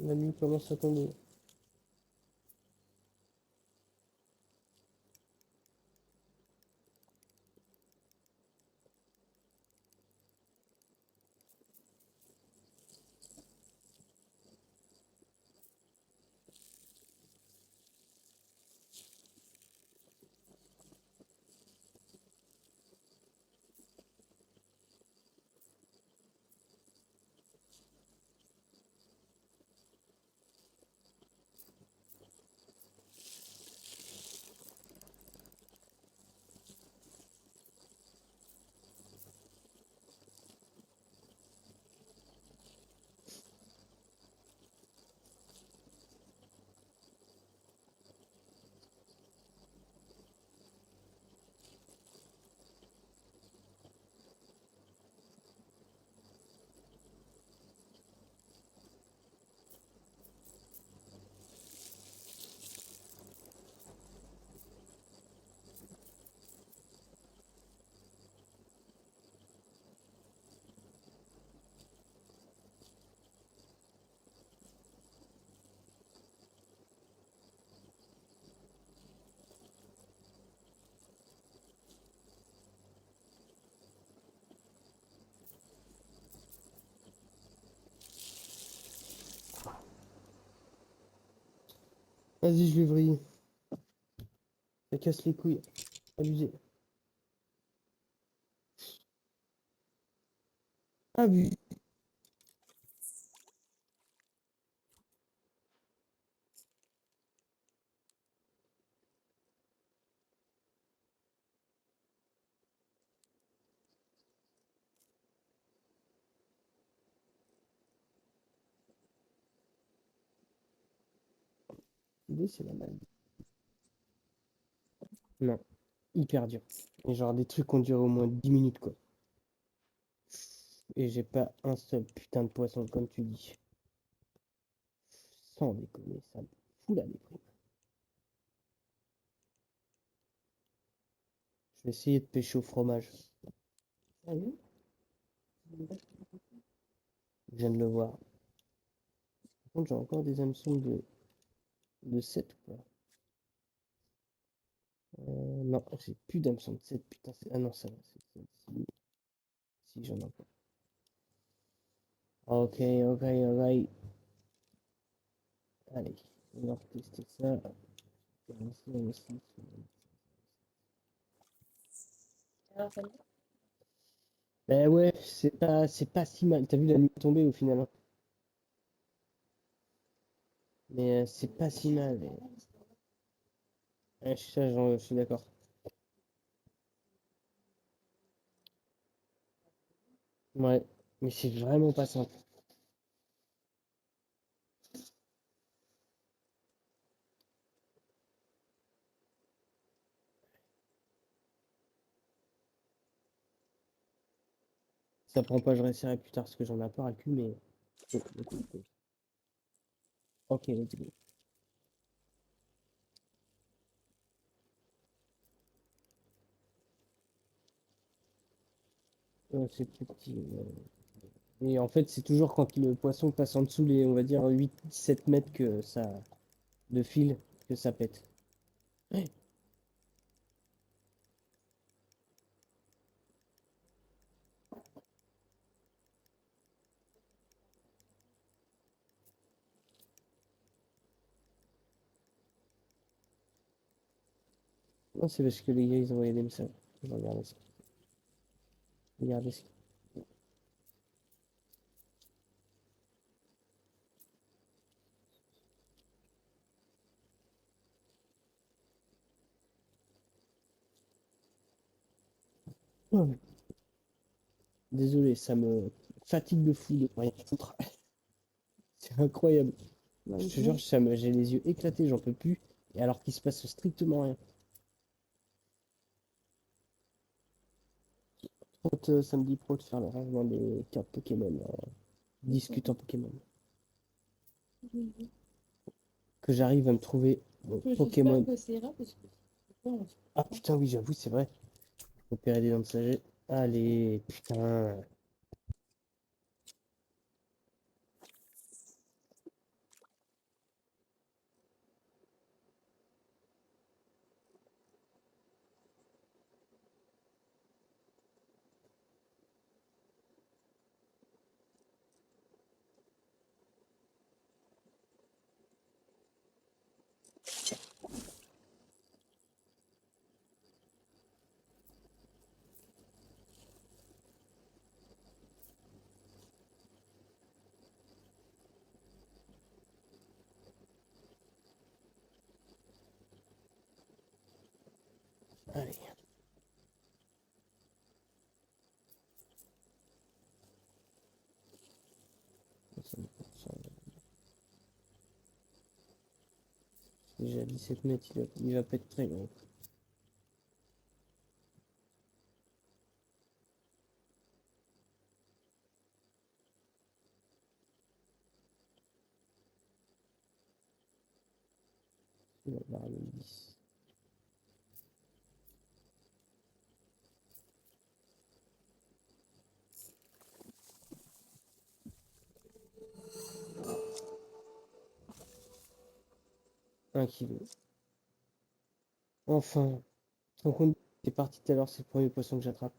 La nuit commence à tomber. Vas-y, je vais vriller. Ça casse les couilles. Abusé. Abusé. L'idée, c'est la maladie. Non. Hyper dur. Et genre des trucs qui ont duré au moins 10 minutes, quoi. Et j'ai pas un seul putain de poisson, comme tu dis. Sans déconner, ça me fout la déprime. Je vais essayer de pêcher au fromage. Sérieux? Je viens de le voir. Par contre, j'ai encore des hameçons de 7 ou pas? Non, j'ai plus d'hameçons de 7, putain. Ah non, ça va, si, si j'en ai pas. Ok, ok, ok. Allez, on va tester ça. Ici, ici. Alors, ça Ben ouais, c'est pas si mal. T'as vu la nuit tomber au final, hein. Mais c'est pas si mal. Ouais, je suis d'accord. Ouais, mais c'est vraiment pas simple. ça prend pas, je réessayerai plus tard parce que j'en ai pas ras le cul, mais. Ok, let's go. C'est plus petit. Et en fait, c'est toujours quand le poisson passe en dessous les, on va dire, 8-7 mètres que ça, de fil, que ça pète. Ouais. Non, c'est parce que les gars, ils ont envoyé des messages. Je vais regarder ça. Regardez ça. Ouais. Désolé, ça me fatigue de fou de rien foutre. C'est incroyable. Bah, Je te bon, jure, j'ai les yeux éclatés, j'en peux plus. Et alors qu'il se passe strictement rien. Samedi pro de faire le rangement des cartes Pokémon. Discutant Pokémon. Que j'arrive à me trouver mon Pokémon. j'espère que c'est rare parce que bon, Ah putain, oui, j'avoue, c'est vrai. Opérer des dents de sagesse. Allez, putain. Allez. Déjà 17 mètres, il va pas être très grand. Il va avoir le 10. Un kilo. Enfin. Tu te rends compte, t'es parti tout à l'heure, c'est le premier poisson que j'attrape.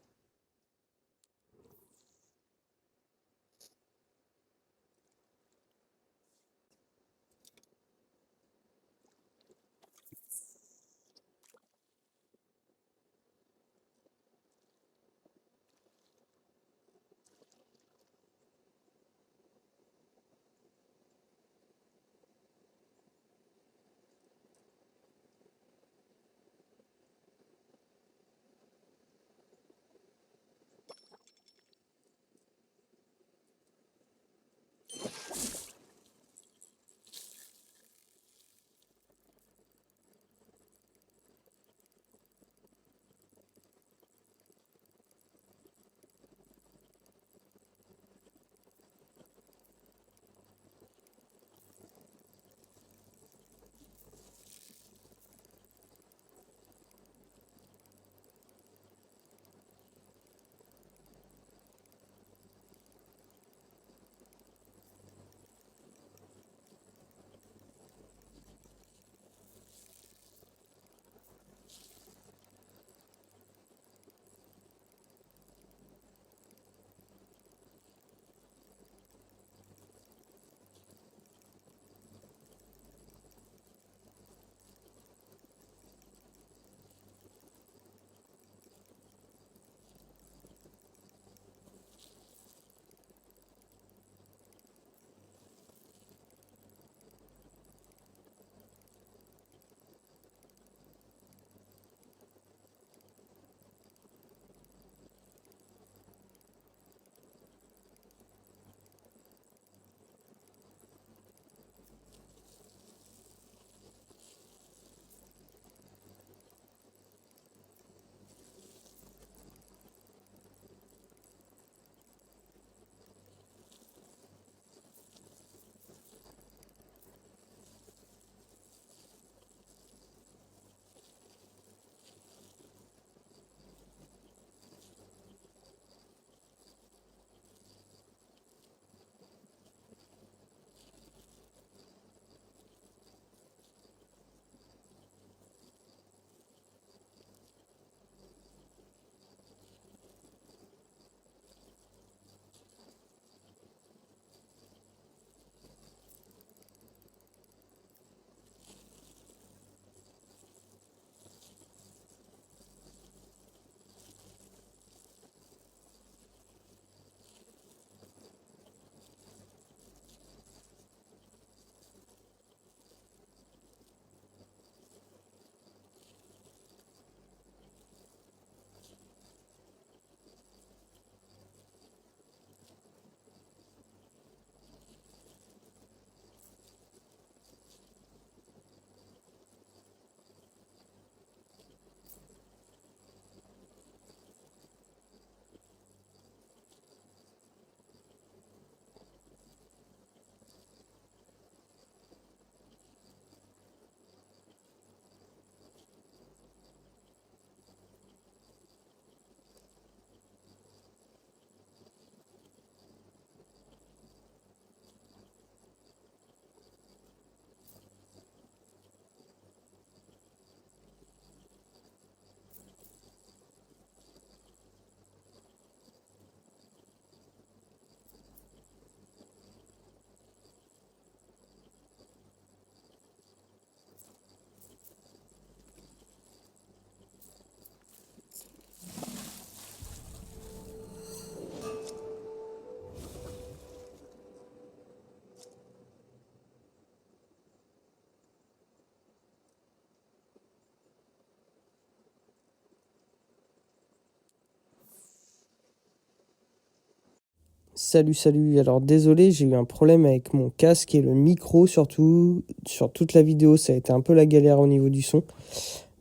Salut. Alors désolé, j'ai eu un problème avec mon casque et le micro surtout. Sur toute la vidéo, ça a été un peu la galère au niveau du son.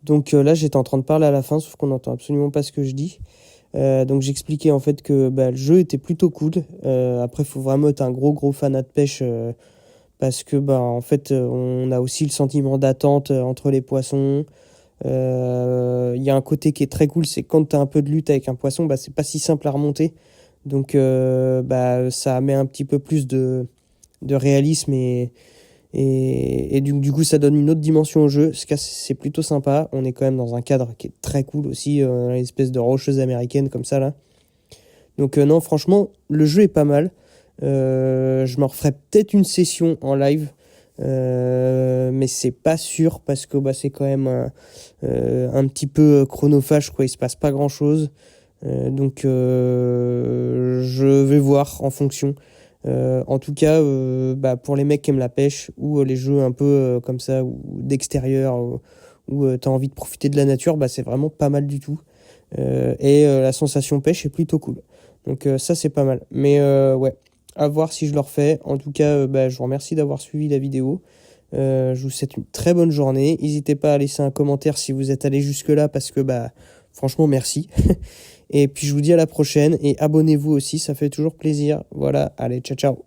Donc là, j'étais en train de parler à la fin, sauf qu'on n'entend absolument pas ce que je dis. Donc j'expliquais en fait que le jeu était plutôt cool. Après, il faut vraiment être un gros fanat de pêche parce que en fait, on a aussi le sentiment d'attente entre les poissons. Il y a un côté qui est très cool, c'est quand tu as un peu de lutte avec un poisson, c'est pas si simple à remonter. Donc ça met un petit peu plus de réalisme et du coup ça donne une autre dimension au jeu. C'est plutôt sympa. On est quand même dans un cadre qui est très cool aussi, une espèce de rocheuse américaine comme ça là. Donc non, franchement, le jeu est pas mal. Je me referai peut-être une session en live. Mais c'est pas sûr parce que c'est quand même un petit peu chronophage quoi, il se passe pas grand chose. Donc je vais voir en fonction. En tout cas, pour les mecs qui aiment la pêche ou les jeux un peu comme ça, ou d'extérieur, où tu as envie de profiter de la nature, c'est vraiment pas mal du tout. Et la sensation pêche est plutôt cool. Donc ça, c'est pas mal. Mais ouais, à voir si je le refais. En tout cas, je vous remercie d'avoir suivi la vidéo. Je vous souhaite une très bonne journée. N'hésitez pas à laisser un commentaire si vous êtes allé jusque-là parce que franchement, merci. Et puis je vous dis à la prochaine et abonnez-vous aussi, ça fait toujours plaisir. Voilà, allez, ciao.